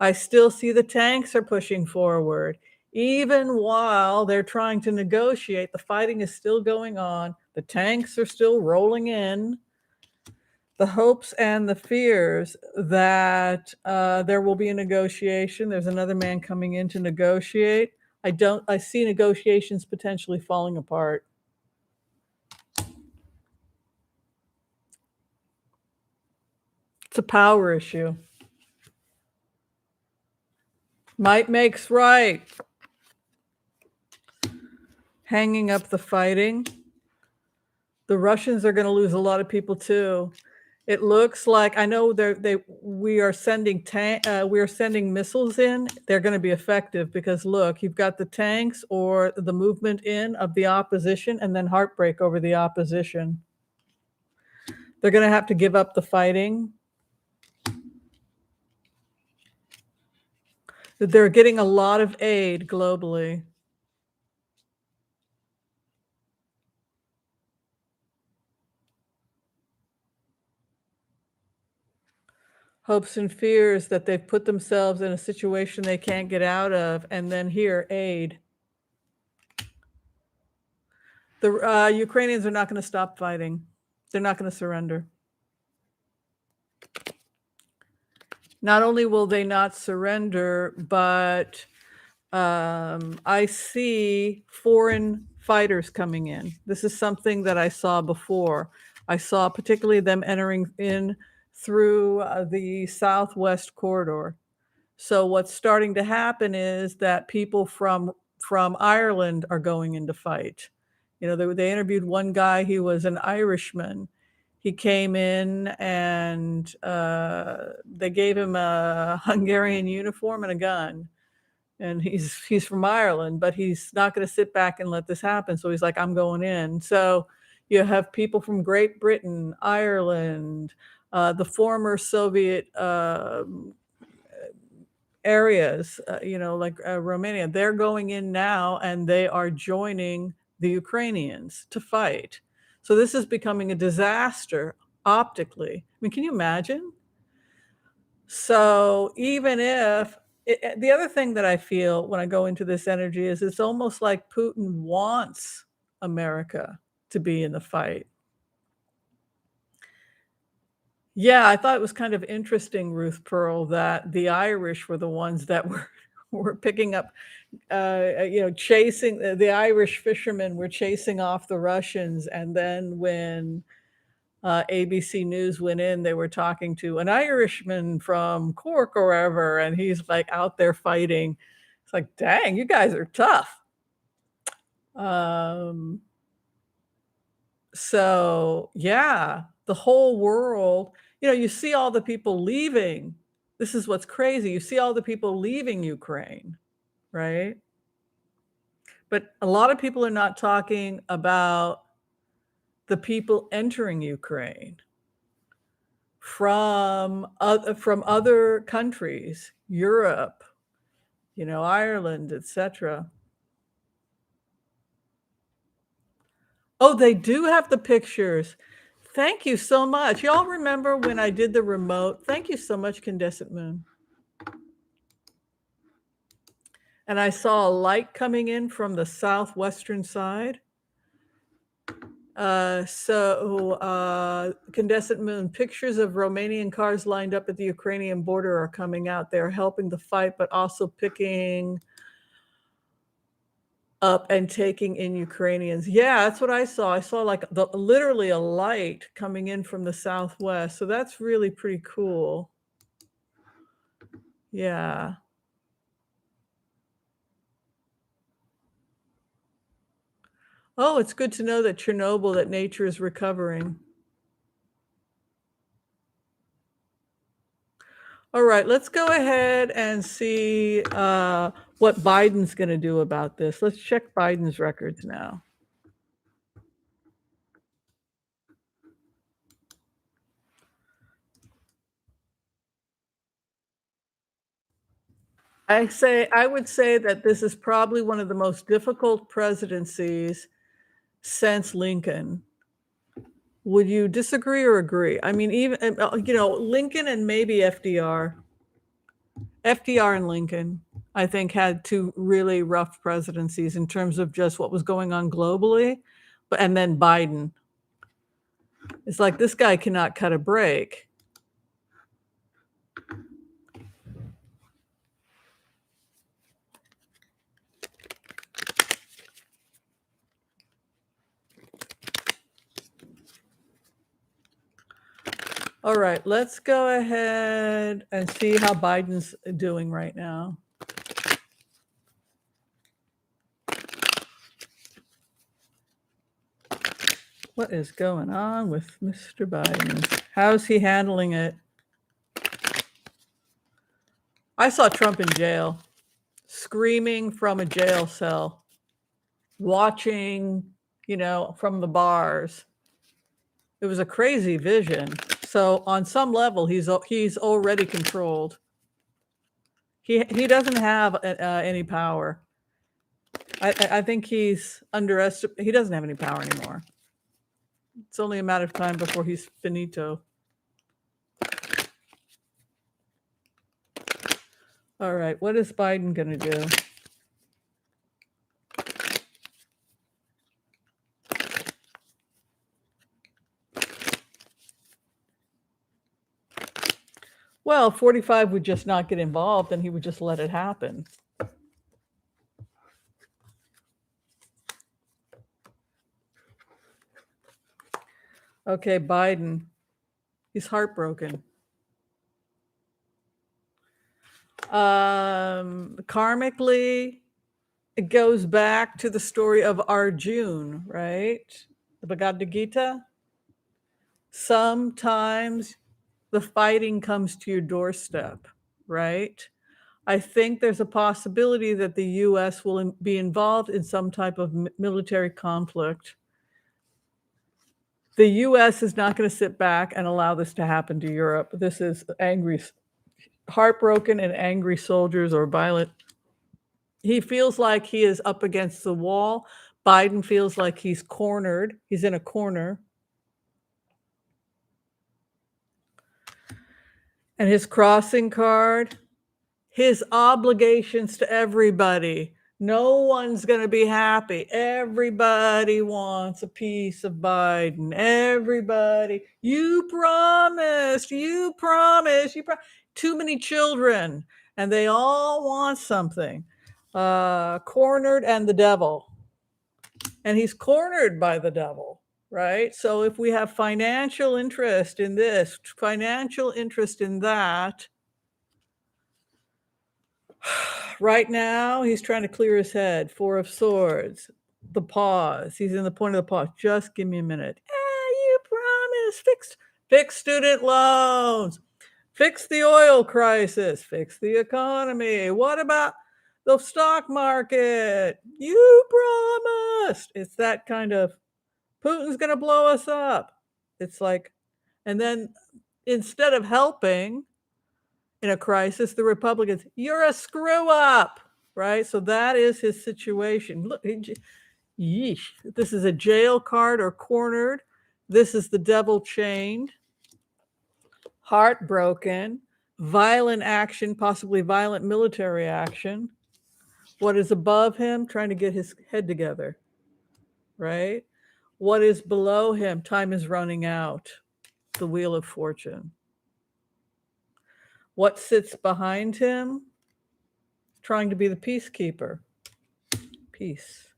I still see the tanks are pushing forward. Even while they're trying to negotiate, the fighting is still going on. The tanks are still rolling in. The hopes and the fears that there will be a negotiation. There's another man coming in to negotiate. I see negotiations potentially falling apart. It's a power issue. Might makes right. Hanging up the fighting. The Russians are going to lose a lot of people too. It looks like, I know we are sending missiles in. They're going to be effective because look, you've got the tanks or the movement in of the opposition and then heartbreak over the opposition. They're going to have to give up the fighting. They're getting a lot of aid globally. Hopes and fears that they've put themselves in a situation they can't get out of, and then here, aid. The Ukrainians are not going to stop fighting. They're not going to surrender. Not only will they not surrender, but I see foreign fighters coming in. This is something that I saw before. I saw particularly them entering in through the southwest corridor. So what's starting to happen is that people from Ireland are going into fight. You know, they interviewed one guy, he was an Irishman. he came in and they gave him a Hungarian uniform and a gun. And he's from Ireland, but he's not going to sit back and let this happen. So he's like, I'm going in. So you have people from Great Britain, Ireland, the former Soviet areas, like Romania. They're going in now, and they are joining the Ukrainians to fight. So this is becoming a disaster optically. I mean, can you imagine? So even if the other thing that I feel when I go into this energy is it's almost like Putin wants America to be in the fight. Yeah, I thought it was kind of interesting, Ruth Pearl, that the Irish were the ones that were picking up, chasing the Irish fishermen were chasing off the Russians, and then when ABC News went in, they were talking to an Irishman from Cork or wherever, and he's like out there fighting. It's like, dang, you guys are tough. So yeah, the whole world, you see all the people leaving. This is what's crazy. You see all the people leaving Ukraine, right? But a lot of people are not talking about the people entering Ukraine from other countries, Europe, Ireland, etc. Oh, they do have the pictures. Thank you so much. Y'all remember when I did the remote? Thank you so much, Condescent Moon. And I saw a light coming in from the southwestern side. Condescent Moon, pictures of Romanian cars lined up at the Ukrainian border are coming out. They're helping the fight, but also picking up and taking in Ukrainians. Yeah, that's what I saw. I saw like literally a light coming in from the southwest. So that's really pretty cool. Yeah. Oh, it's good to know that Chernobyl, that nature is recovering. All right, let's go ahead and see what Biden's going to do about this. Let's check Biden's records now. I would say that this is probably one of the most difficult presidencies since Lincoln. Would you disagree or agree? I mean, even, Lincoln and maybe FDR. FDR and Lincoln, I think, had two really rough presidencies in terms of just what was going on globally. And then Biden. It's like this guy cannot cut a break. All right, let's go ahead and see how Biden's doing right now. What is going on with Mr. Biden? How's he handling it? I saw Trump in jail, screaming from a jail cell, watching, from the bars. It was a crazy vision. So on some level, he's already controlled. He doesn't have any power. I think he's underestimated. He doesn't have any power anymore. It's only a matter of time before he's finito. All right, what is Biden going to do? Well, 45 would just not get involved and he would just let it happen. Okay, Biden, he's heartbroken. Karmically, it goes back to the story of Arjuna, right? The Bhagavad Gita. Sometimes the fighting comes to your doorstep, right? I think there's a possibility that the US will be involved in some type of military conflict. The US is not going to sit back and allow this to happen to Europe. This is angry, heartbroken and angry soldiers or violent. He feels like he is up against the wall. Biden feels like he's cornered. He's in a corner. And his crossing card, his obligations to everybody. No one's going to be happy. Everybody wants a piece of Biden. Everybody. You promised. Too many children, and they all want something. Cornered and the devil. And he's cornered by the devil, right? So if we have financial interest in this, financial interest in that, right now, he's trying to clear his head. Four of Swords, the pause. He's in the point of the pause. Just give me a minute. You promised. Fix student loans. Fix the oil crisis. Fix the economy. What about the stock market? You promised. It's that kind of, Putin's going to blow us up. It's like, and then instead of helping in a crisis, the Republicans, you're a screw up, right? So that is his situation. Look, yeesh. This is a jail card or cornered. This is the devil chained, heartbroken, violent action, possibly violent military action. What is above him? Trying to get his head together, right? What is below him? Time is running out. The Wheel of Fortune. What sits behind him? Trying to be the peacekeeper. Peace.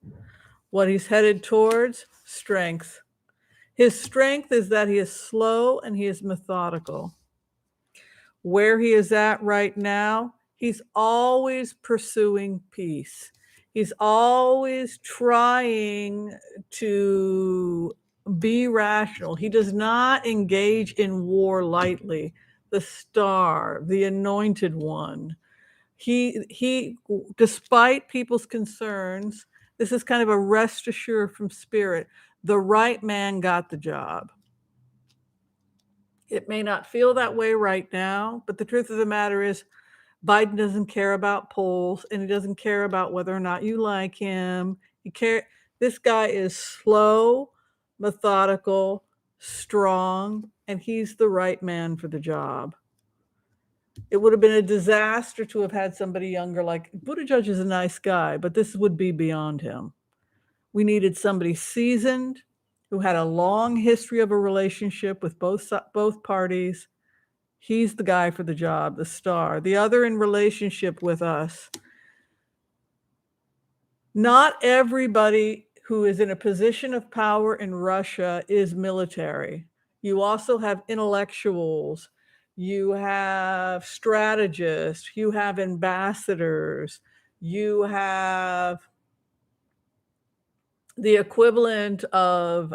What he's headed towards? Strength. His strength is that he is slow and he is methodical. Where he is at right now, he's always pursuing peace. He's always trying to be rational. He does not engage in war lightly. The star, the anointed one. He, despite people's concerns, this is kind of a rest assured from spirit. The right man got the job. It may not feel that way right now, but the truth of the matter is Biden doesn't care about polls, and he doesn't care about whether or not you like him. This guy is slow, methodical, strong, and he's the right man for the job. It would have been a disaster to have had somebody younger. Like Buttigieg is a nice guy, but this would be beyond him. We needed somebody seasoned who had a long history of a relationship with both parties. He's the guy for the job, the star. The other in relationship with us. Not everybody who is in a position of power in Russia is military. You also have intellectuals. You have strategists. You have ambassadors. You have the equivalent of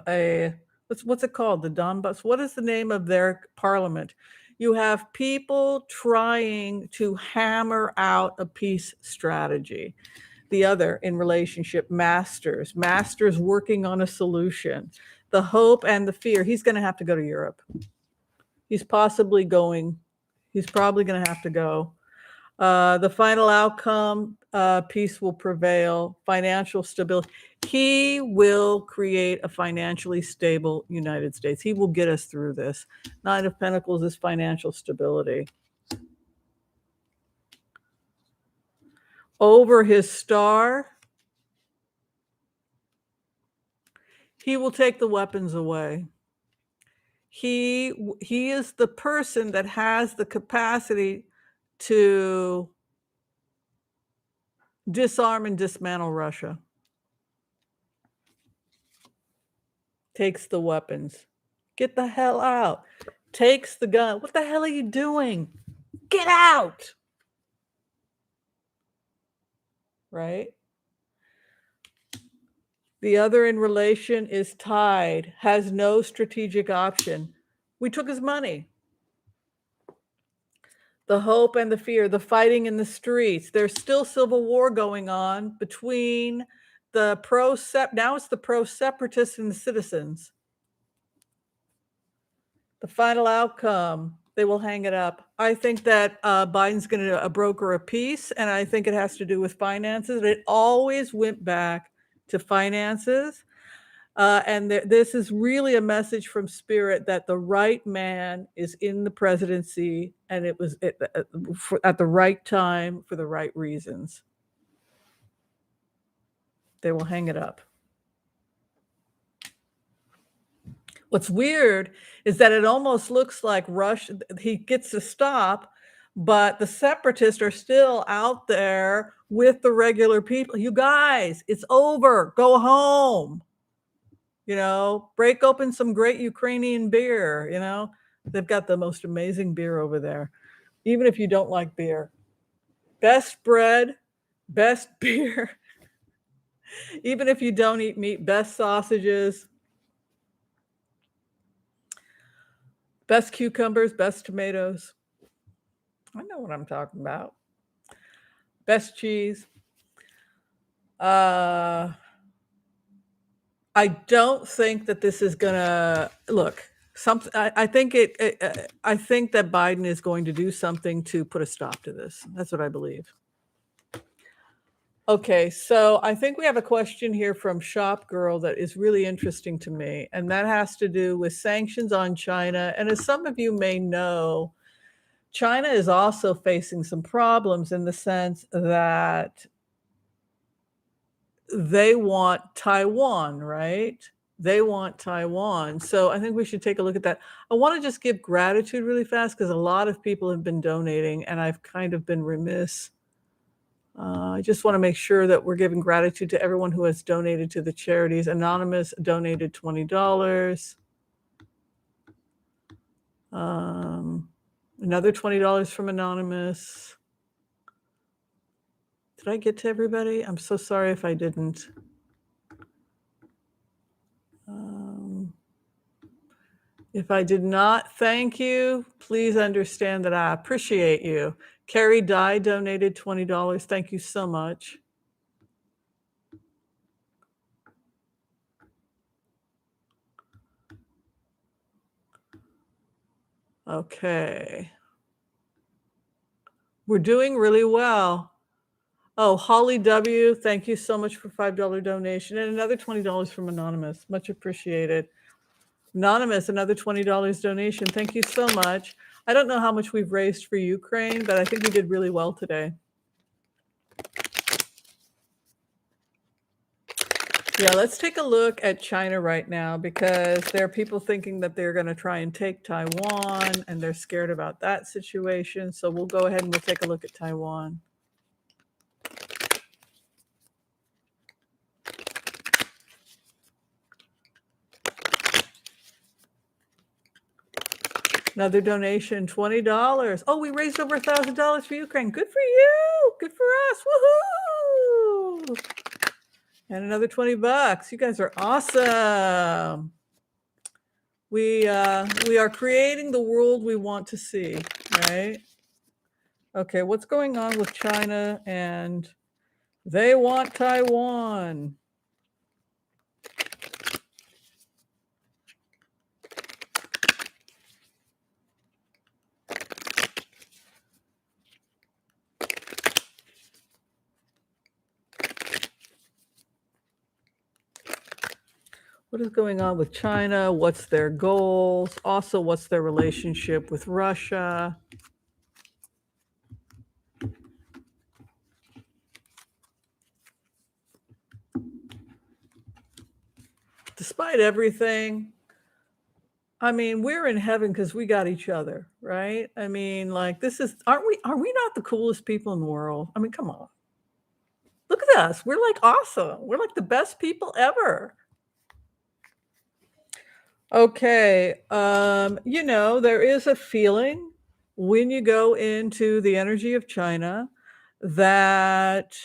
what's it called? The Donbass. What is the name of their parliament? You have people trying to hammer out a peace strategy. The other in relationship, masters working on a solution. The hope and the fear. He's going to have to go to Europe. He's probably going to have to go. The final outcome, peace will prevail, financial stability. He will create a financially stable United States. He will get us through this. Nine of Pentacles is financial stability. Over his star, he will take the weapons away. He is the person that has the capacity to disarm and dismantle Russia. Takes the weapons. Get the hell out. Takes the gun. What the hell are you doing? Get out. Right? The other in relation is tied, has no strategic option. We took his money. The hope and the fear, the fighting in the streets. There's still civil war going on between the now it's the pro-separatists and the citizens. The final outcome, they will hang it up. I think that Biden's going to broker a peace, and I think it has to do with finances. It always went back to finances. This is really a message from Spirit that the right man is in the presidency, and it was at the right time for the right reasons. They will hang it up. What's weird is that it almost looks like he gets to stop, but the separatists are still out there with the regular people. You guys, it's over. Go home. Break open some great Ukrainian beer. They've got the most amazing beer over there, even if you don't like beer. Best bread, best beer. Even if you don't eat meat, best sausages, best cucumbers, best tomatoes. I know what I'm talking about. Best cheese. I don't think that this is gonna look. I think I think that Biden is going to do something to put a stop to this. That's what I believe. Okay, so I think we have a question here from Shop Girl that is really interesting to me, and that has to do with sanctions on China. And as some of you may know, China is also facing some problems in the sense that they want Taiwan, right? They want Taiwan. So I think we should take a look at that. I want to just give gratitude really fast because a lot of people have been donating, and I've kind of been remiss. I just want to make sure that we're giving gratitude to everyone who has donated to the charities. Anonymous donated $20. Another $20 from Anonymous. Did I get to everybody? I'm so sorry if I didn't. If I did not thank you, please understand that I appreciate you. Carrie Dye donated $20. Thank you so much. Okay. We're doing really well. Oh, Holly W., thank you so much for $5 donation, and another $20 from Anonymous. Much appreciated. Anonymous, another $20 donation. Thank you so much. I don't know how much we've raised for Ukraine, but I think we did really well today. Yeah, let's take a look at China right now because there are people thinking that they're going to try and take Taiwan, and they're scared about that situation. So we'll go ahead and we'll take a look at Taiwan. Another donation, $20. Oh, we raised over $1,000 for Ukraine. Good for you. Good for us. Woohoo! And another $20. You guys are awesome. We are creating the world we want to see, right? Okay, what's going on with China? And they want Taiwan. What is going on with China? What's their goals? Also, what's their relationship with Russia? Despite everything, I mean, we're in heaven because we got each other, right? I mean, like are we not the coolest people in the world? I mean, come on. Look at us. We're like awesome. We're like the best people ever. Okay. There is a feeling when you go into the energy of China that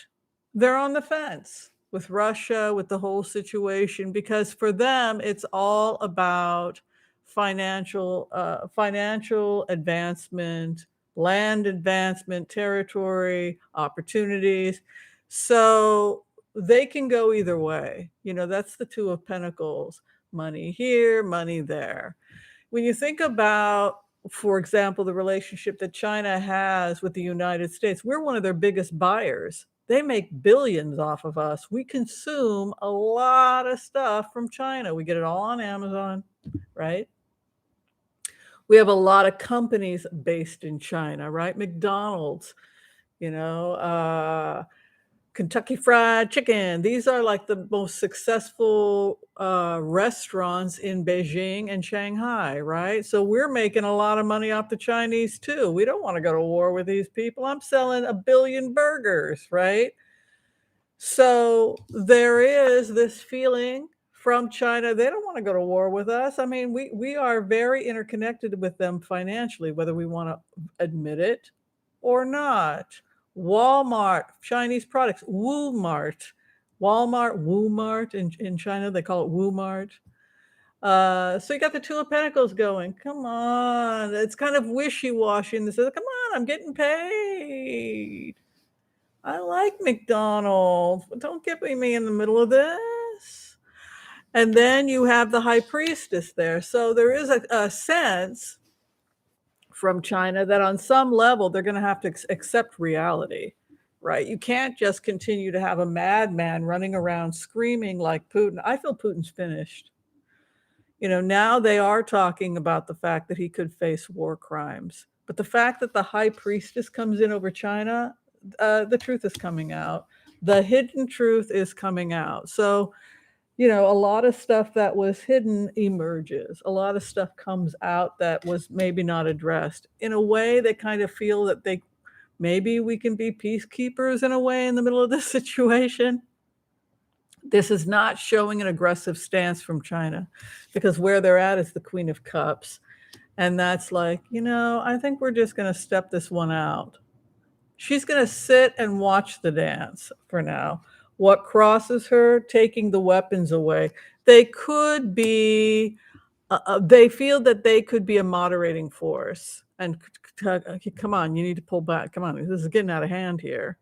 they're on the fence with Russia, with the whole situation, because for them, it's all about financial advancement, land advancement, territory, opportunities. So they can go either way. That's the Two of Pentacles, money here, money there. When you think about, for example, the relationship that China has with the United States, we're one of their biggest buyers. They make billions off of us. We consume a lot of stuff from China. We get it all on Amazon, right? We have a lot of companies based in China, right? McDonald's, Kentucky Fried Chicken. These are like the most successful restaurants in Beijing and Shanghai, right? So we're making a lot of money off the Chinese too. We don't want to go to war with these people. I'm selling 1 billion burgers, right? So there is this feeling from China. They don't want to go to war with us. I mean, we are very interconnected with them financially, whether we want to admit it or not. Walmart, Chinese products, Walmart, Walmart in China, they call it Walmart. So you got the Two of Pentacles going. Come on. It's kind of wishy-washy. And they say, come on, I'm getting paid. I like McDonald's. Don't get me in the middle of this. And then you have the High Priestess there. So there is a sense from China that on some level they're going to have to accept reality, right? You can't just continue to have a madman running around screaming like Putin. I feel Putin's finished. Now they are talking about the fact that he could face war crimes. But the fact that the High Priestess comes in over China, the truth is coming out. The hidden truth is coming out. So, a lot of stuff that was hidden emerges. A lot of stuff comes out that was maybe not addressed. In a way, they kind of feel that maybe we can be peacekeepers in a way in the middle of this situation. This is not showing an aggressive stance from China, because where they're at is the Queen of Cups. And that's like, I think we're just going to step this one out. She's going to sit and watch the dance for now. What crosses her? Taking the weapons away. They could be, they feel that they could be a moderating force. And come on, you need to pull back. Come on, this is getting out of hand here.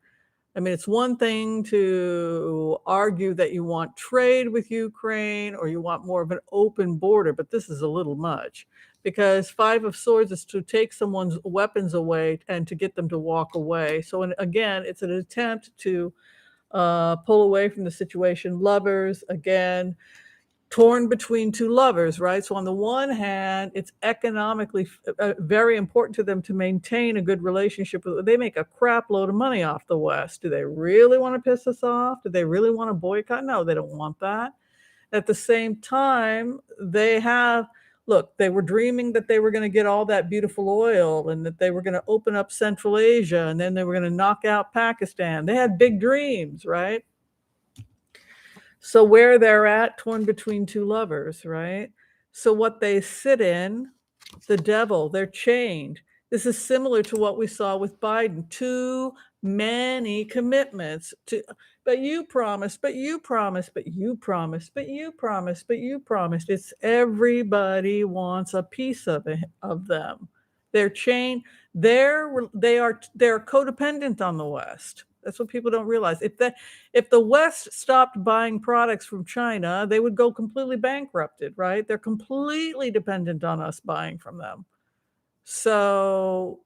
I mean, it's one thing to argue that you want trade with Ukraine or you want more of an open border, but this is a little much, because Five of Swords is to take someone's weapons away and to get them to walk away. So again, it's an attempt to pull away from the situation. Lovers, again, torn between two lovers, right? So on the one hand, it's economically very important to them to maintain a good relationship. They make a crap load of money off the West. Do they really want to piss us off? Do they really want to boycott? No, they don't want that. At the same time, they were dreaming that they were going to get all that beautiful oil and that they were going to open up Central Asia and then they were going to knock out Pakistan. They had big dreams, right? So where they're at, torn between two lovers, right? So what they sit in, the devil, they're chained. This is similar to what we saw with Biden. Too many commitments. But you promised, but you promised, but you promised, but you promised, but you promised. It's everybody wants a piece of them. They're chained. They're codependent on the West. That's what people don't realize. If the West stopped buying products from China, they would go completely bankrupted, right? They're completely dependent on us buying from them. So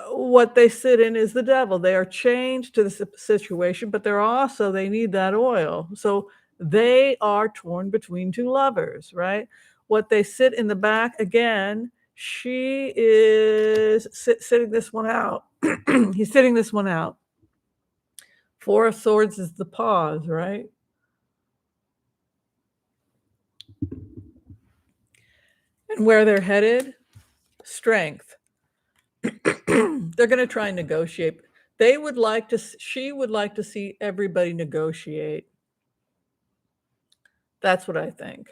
what they sit in is the devil. They are chained to the situation, but they need that oil. So they are torn between two lovers, right? What they sit in the back, again, she is sitting this one out. He's sitting this one out. Four of Swords is the pause, right? And where they're headed, strength. They're going to try and negotiate. She would like to see everybody negotiate. That's what I think.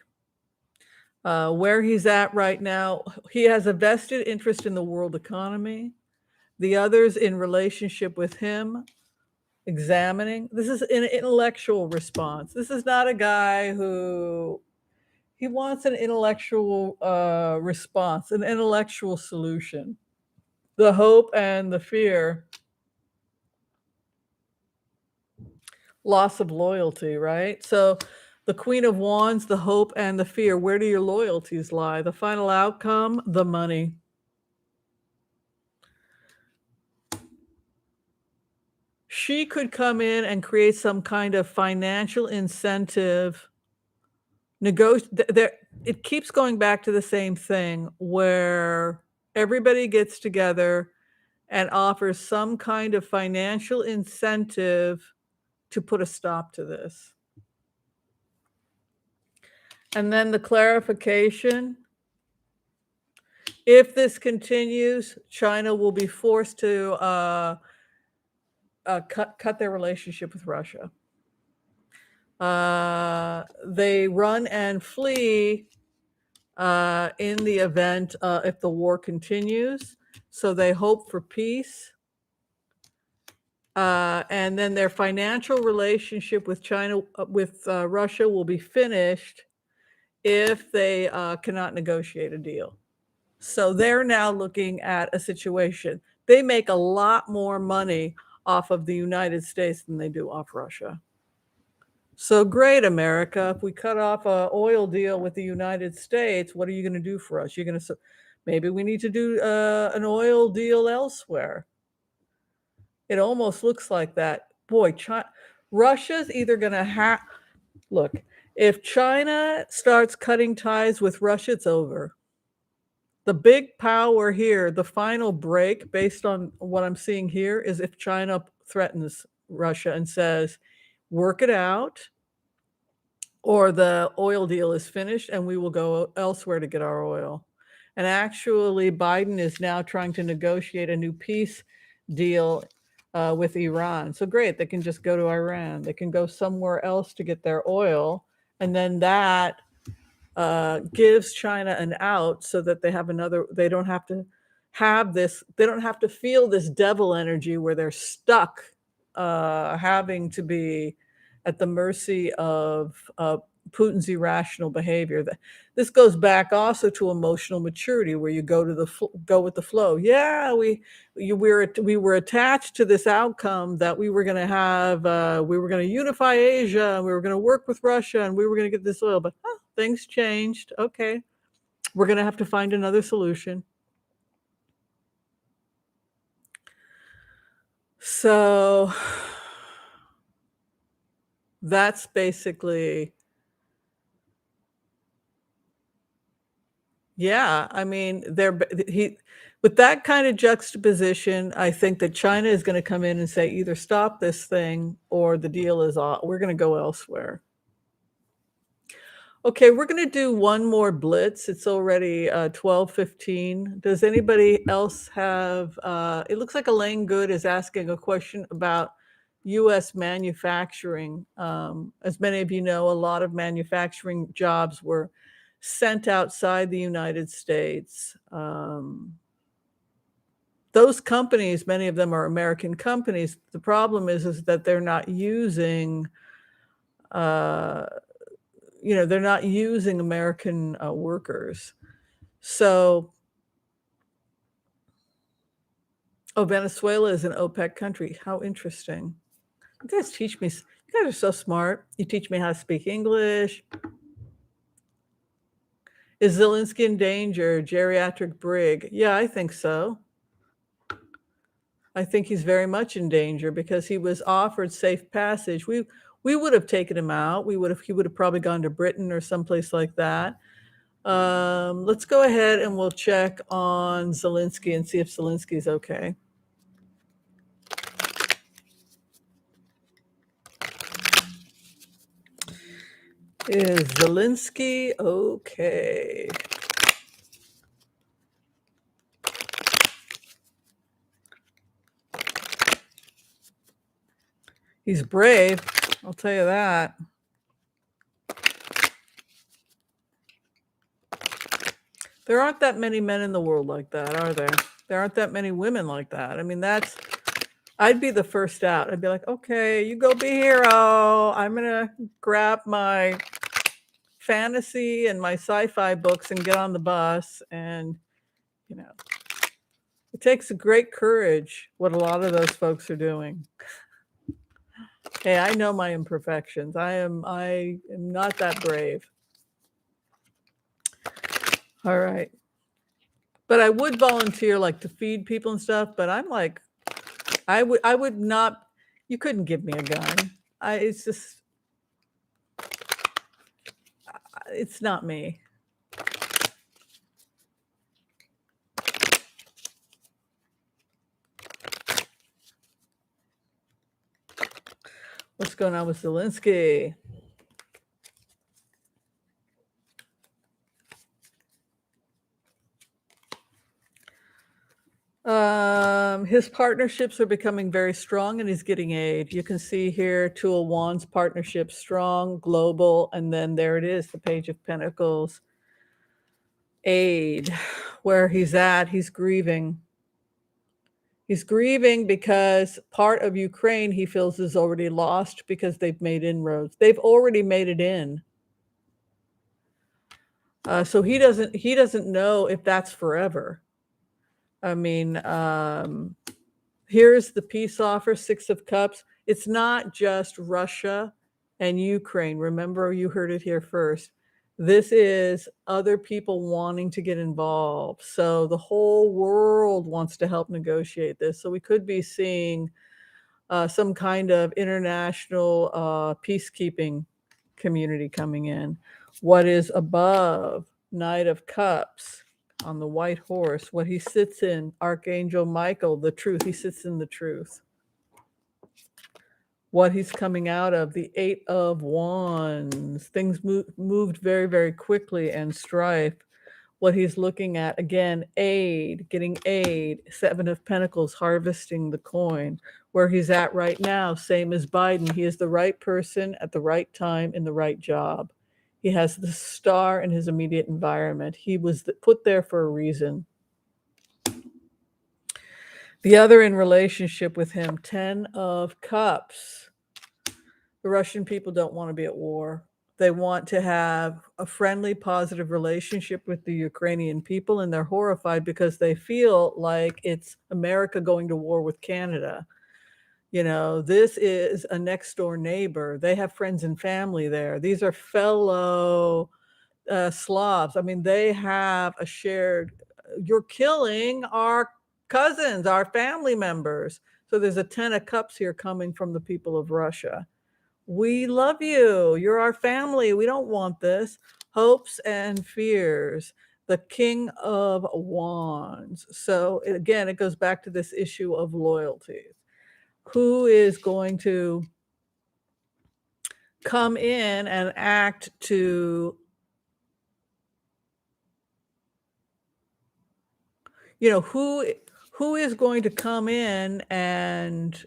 Where he's at right now, he has a vested interest in the world economy. The others in relationship with him, examining. This is an intellectual response. This is not a guy who He wants an intellectual response, an intellectual solution. The hope and the fear, loss of loyalty, right? So the Queen of Wands, the hope and the fear, where do your loyalties lie? The final outcome, the money. She could come in and create some kind of financial incentive. It keeps going back to the same thing where everybody gets together and offers some kind of financial incentive to put a stop to this. And then the clarification, if this continues, China will be forced to cut their relationship with Russia. They run and flee in the event if the war continues. So they hope for peace. And then their financial relationship with China, with Russia, will be finished if they cannot negotiate a deal. So they're now looking at a situation. They make a lot more money off of the United States than they do off Russia. So great, America. If we cut off an oil deal with the United States, what are you going to do for us? You're going to, maybe we need to do an oil deal elsewhere. It almost looks like that. Boy, Russia's either going to look, if China starts cutting ties with Russia, it's over. The big power here, the final break, based on what I'm seeing here, is if China threatens Russia and says, work it out, or the oil deal is finished and we will go elsewhere to get our oil. And actually, Biden is now trying to negotiate a new peace deal with Iran. So great, they can just go to Iran. They can go somewhere else to get their oil. And then that gives China an out so that they have another, they don't have to have this, they don't have to feel this devil energy where they're stuck having to be at the mercy of Putin's irrational behavior. This goes back also to emotional maturity, where you go with the flow. Yeah, we were attached to this outcome that we were going to have. We were going to unify Asia, and we were going to work with Russia, and we were going to get this oil. But things changed. Okay, we're going to have to find another solution. So that's basically, yeah, I mean, with that kind of juxtaposition, I think that China is going to come in and say, either stop this thing or the deal is off. We're going to go elsewhere. Okay, we're going to do one more Blitz. It's already 12:15. Does anybody else have, it looks like Elaine Good is asking a question about U.S. manufacturing. As many of you know, a lot of manufacturing jobs were sent outside the United States. Those companies, many of them are American companies. The problem is that they're not using, they're not using American workers. So, Venezuela is an OPEC country. How interesting. You guys teach me, you guys are so smart. You teach me how to speak English. Is Zelensky in danger? Geriatric brig? Yeah, I think so. I think he's very much in danger because he was offered safe passage. We would have taken him out. He would have probably gone to Britain or someplace like that. Let's go ahead and we'll check on Zelensky and see if Zelensky's okay. Is Zelensky okay? He's brave, I'll tell you that. There aren't that many men in the world like that, are there? There aren't that many women like that. I mean, I'd be the first out. I'd be like, okay, you go be hero. I'm going to grab my fantasy and my sci-fi books and get on the bus. And, you know, it takes a great courage what a lot of those folks are doing. Hey, I know my imperfections. I am not that brave. All right. But I would volunteer like to feed people and stuff, but I'm like, I would not, you couldn't give me a gun. It's just, it's not me. What's going on with Zelensky? His partnerships are becoming very strong and he's getting aid. You can see here Two of Wands partnership strong, global, and then there it is, the Page of Pentacles. Aid. Where he's at, he's grieving. He's grieving because part of Ukraine he feels is already lost because they've made inroads. They've already made it in. So he doesn't know if that's forever. I mean, here's the peace offer, Six of Cups. It's not just Russia and Ukraine. Remember, you heard it here first. This is other people wanting to get involved. So the whole world wants to help negotiate this. So we could be seeing some kind of international peacekeeping community coming in. What is above? Knight of Cups on the white horse. What he sits in, Archangel Michael, the truth. He sits in the truth. What he's coming out of, the Eight of Wands. Things moved very, very quickly and strife. What he's looking at, again, aid, getting aid. Seven of Pentacles, harvesting the coin. Where he's at right now, same as Biden. He is the right person at the right time in the right job. He has the star in his immediate environment. He was put there for a reason. The other in relationship with him, 10 of Cups. The Russian people don't want to be at war. They want to have a friendly, positive relationship with the Ukrainian people, and they're horrified because they feel like it's America going to war with Canada. You know, this is a next door neighbor. They have friends and family there. These are fellow Slavs. I mean, they have a shared, you're killing our cousins, our family members. So there's a 10 of Cups here coming from the people of Russia. We love you. You're our family. We don't want this. Hopes and fears. The King of Wands. So again, it goes back to this issue of loyalty. Who is going to come in and act to, you know, who is going to come in and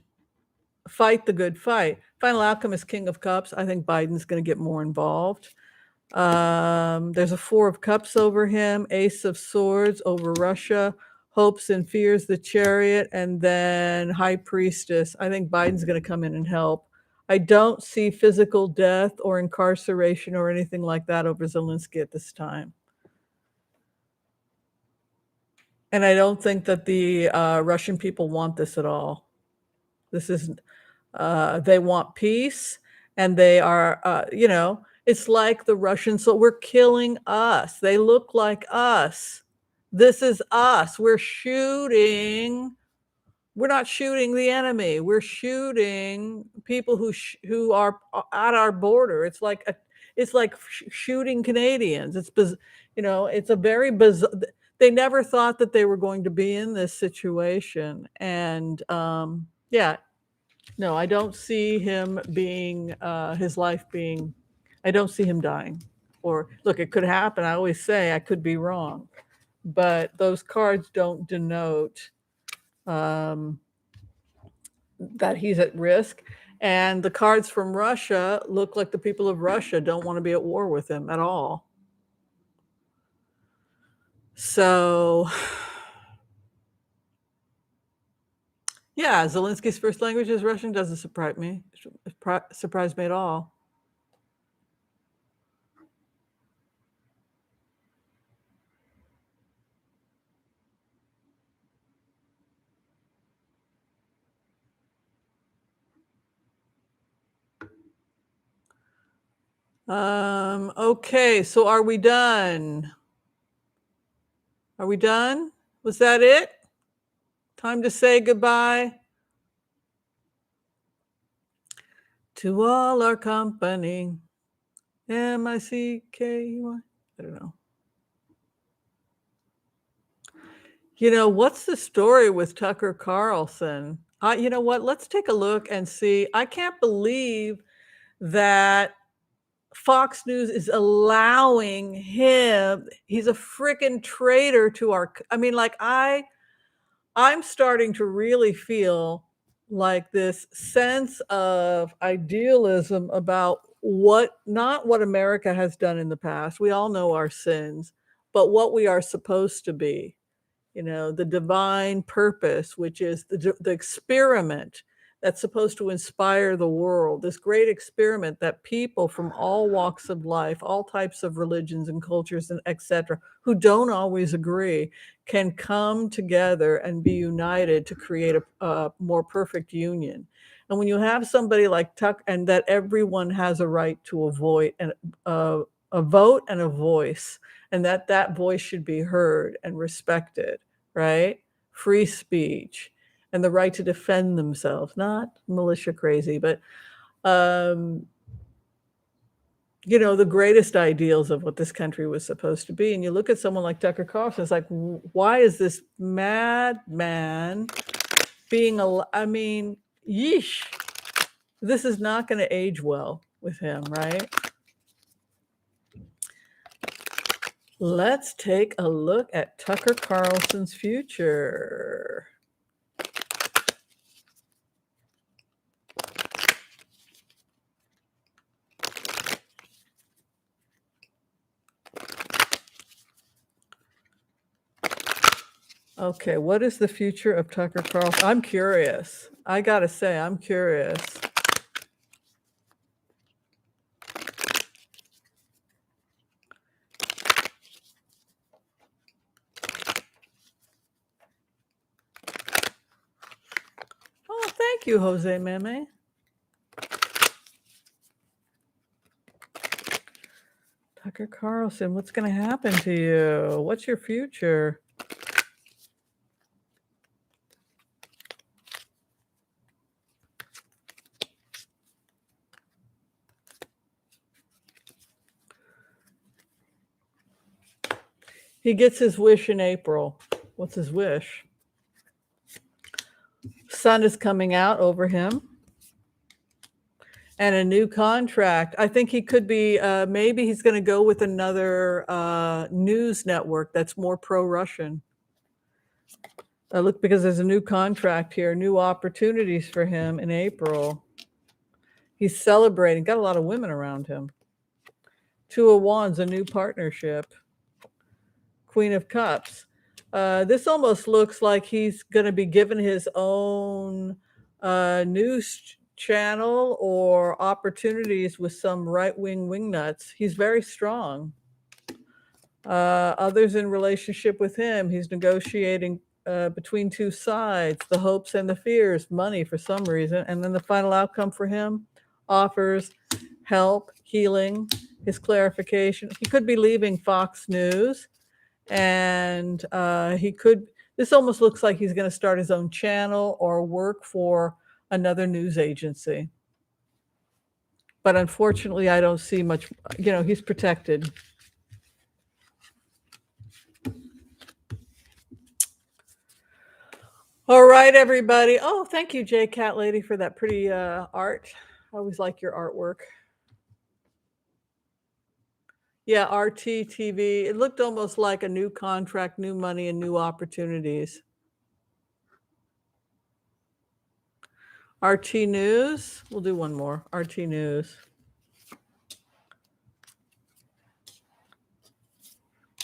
fight the good fight? Final outcome is King of Cups. I think Biden's going to get more involved. There's a Four of Cups over him, Ace of Swords over Russia, hopes and fears, the Chariot, and then High Priestess. I think Biden's going to come in and help. I don't see physical death or incarceration or anything like that over Zelensky at this time. And I don't think that the Russian people want this at all. This is, they want peace, and they are, you know, it's like the Russians. So we're killing us. They look like us. This is us. We're shooting. We're not shooting the enemy. We're shooting people who are at our border. It's like shooting Canadians. It's you know, it's a very bizarre. They never thought that they were going to be in this situation, and yeah, no, I don't see him being his life being. I don't see him dying. Or look, it could happen. I always say I could be wrong, but those cards don't denote that he's at risk. And the cards from Russia look like the people of Russia don't want to be at war with him at all. So, yeah, Zelensky's first language is Russian. Doesn't surprise me at all. Okay, so are we done? Are we done? Was that it? Time to say goodbye to all our company. M-I-C-K-Y. I don't know. You know, what's the story with Tucker Carlson? You know what? Let's take a look and see. I can't believe that Fox News is allowing him. He's a freaking traitor to our. I mean, like I'm starting to really feel like this sense of idealism about not what America has done in the past. We all know our sins, but what we are supposed to be. You know, the divine purpose, which is the experiment that's supposed to inspire the world, this great experiment that people from all walks of life, all types of religions and cultures and etc., who don't always agree, can come together and be united to create a more perfect union. And when you have somebody like Tuck, and that everyone has a right to a vote and a voice, and that voice should be heard and respected, right? Free speech and the right to defend themselves, not militia crazy, but you know, the greatest ideals of what this country was supposed to be. And you look at someone like Tucker Carlson, it's like, why is this madman being I mean, yeesh, this is not going to age well with him, right? Let's take a look at Tucker Carlson's future. Okay, what is the future of Tucker Carlson? I'm curious. I gotta say, I'm curious. Oh, thank you, Jose Meme. Tucker Carlson, what's going to happen to you? What's your future? He gets his wish in April. What's his wish? Sun is coming out over him. And a new contract. I think he could be, maybe he's going to go with another news network that's more pro-Russian. Look, because there's a new contract here, new opportunities for him in April. He's celebrating, got a lot of women around him. Two of Wands, a new partnership. Queen of Cups. This almost looks like he's going to be given his own news channel or opportunities with some right-wing wingnuts. He's very strong. Others in relationship with him, he's negotiating between two sides, the hopes and the fears, money for some reason. And then the final outcome for him offers help, healing, his clarification. He could be leaving Fox News, and this almost looks like he's going to start his own channel or work for another news agency. But unfortunately, I don't see much, you know, he's protected. All right, everybody. Oh, thank you, J Cat Lady, for that pretty art. I always like your artwork. Yeah, RT TV. It looked almost like a new contract, new money, and new opportunities. RT News. We'll do one more. RT News.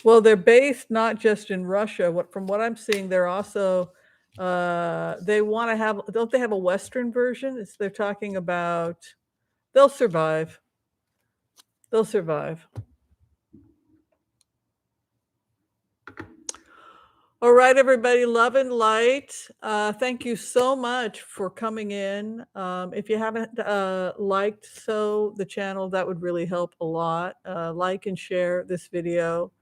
Well, they're based not just in Russia. From what I'm seeing, they're also they want to have. Don't they have a Western version? They're talking about. They'll survive. They'll survive. All right, everybody, love and light. Thank you so much for coming in. If you haven't liked the channel, that would really help a lot. Like and share this video.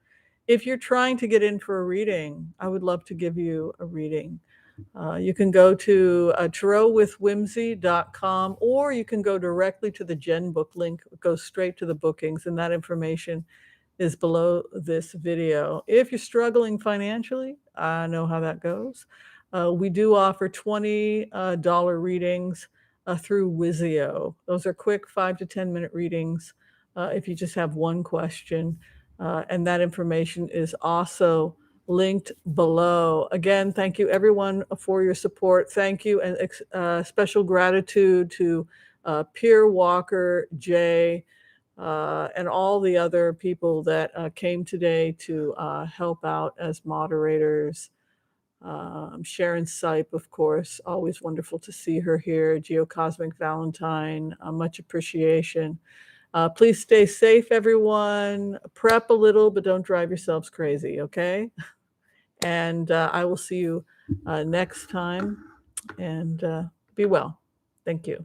If you're trying to get in for a reading, I would love to give you a reading. You can go to tarotwithwhimsy.com, or you can go directly to the Gen Book link. It goes straight to the bookings, and that information is below this video. If you're struggling financially, I know how that goes. We do offer $20 readings through Wizio. Those are quick 5 to 10 minute readings if you just have one question. And that information is also linked below. Again, thank you everyone for your support. Thank you, and special gratitude to Pier Walker, Jay, and all the other people that came today to help out as moderators. Sharon Sipe, of course, always wonderful to see her here. Geocosmic Valentine, much appreciation. Please stay safe, everyone. Prep a little, but don't drive yourselves crazy, okay? And I will see you next time, and be well. Thank you.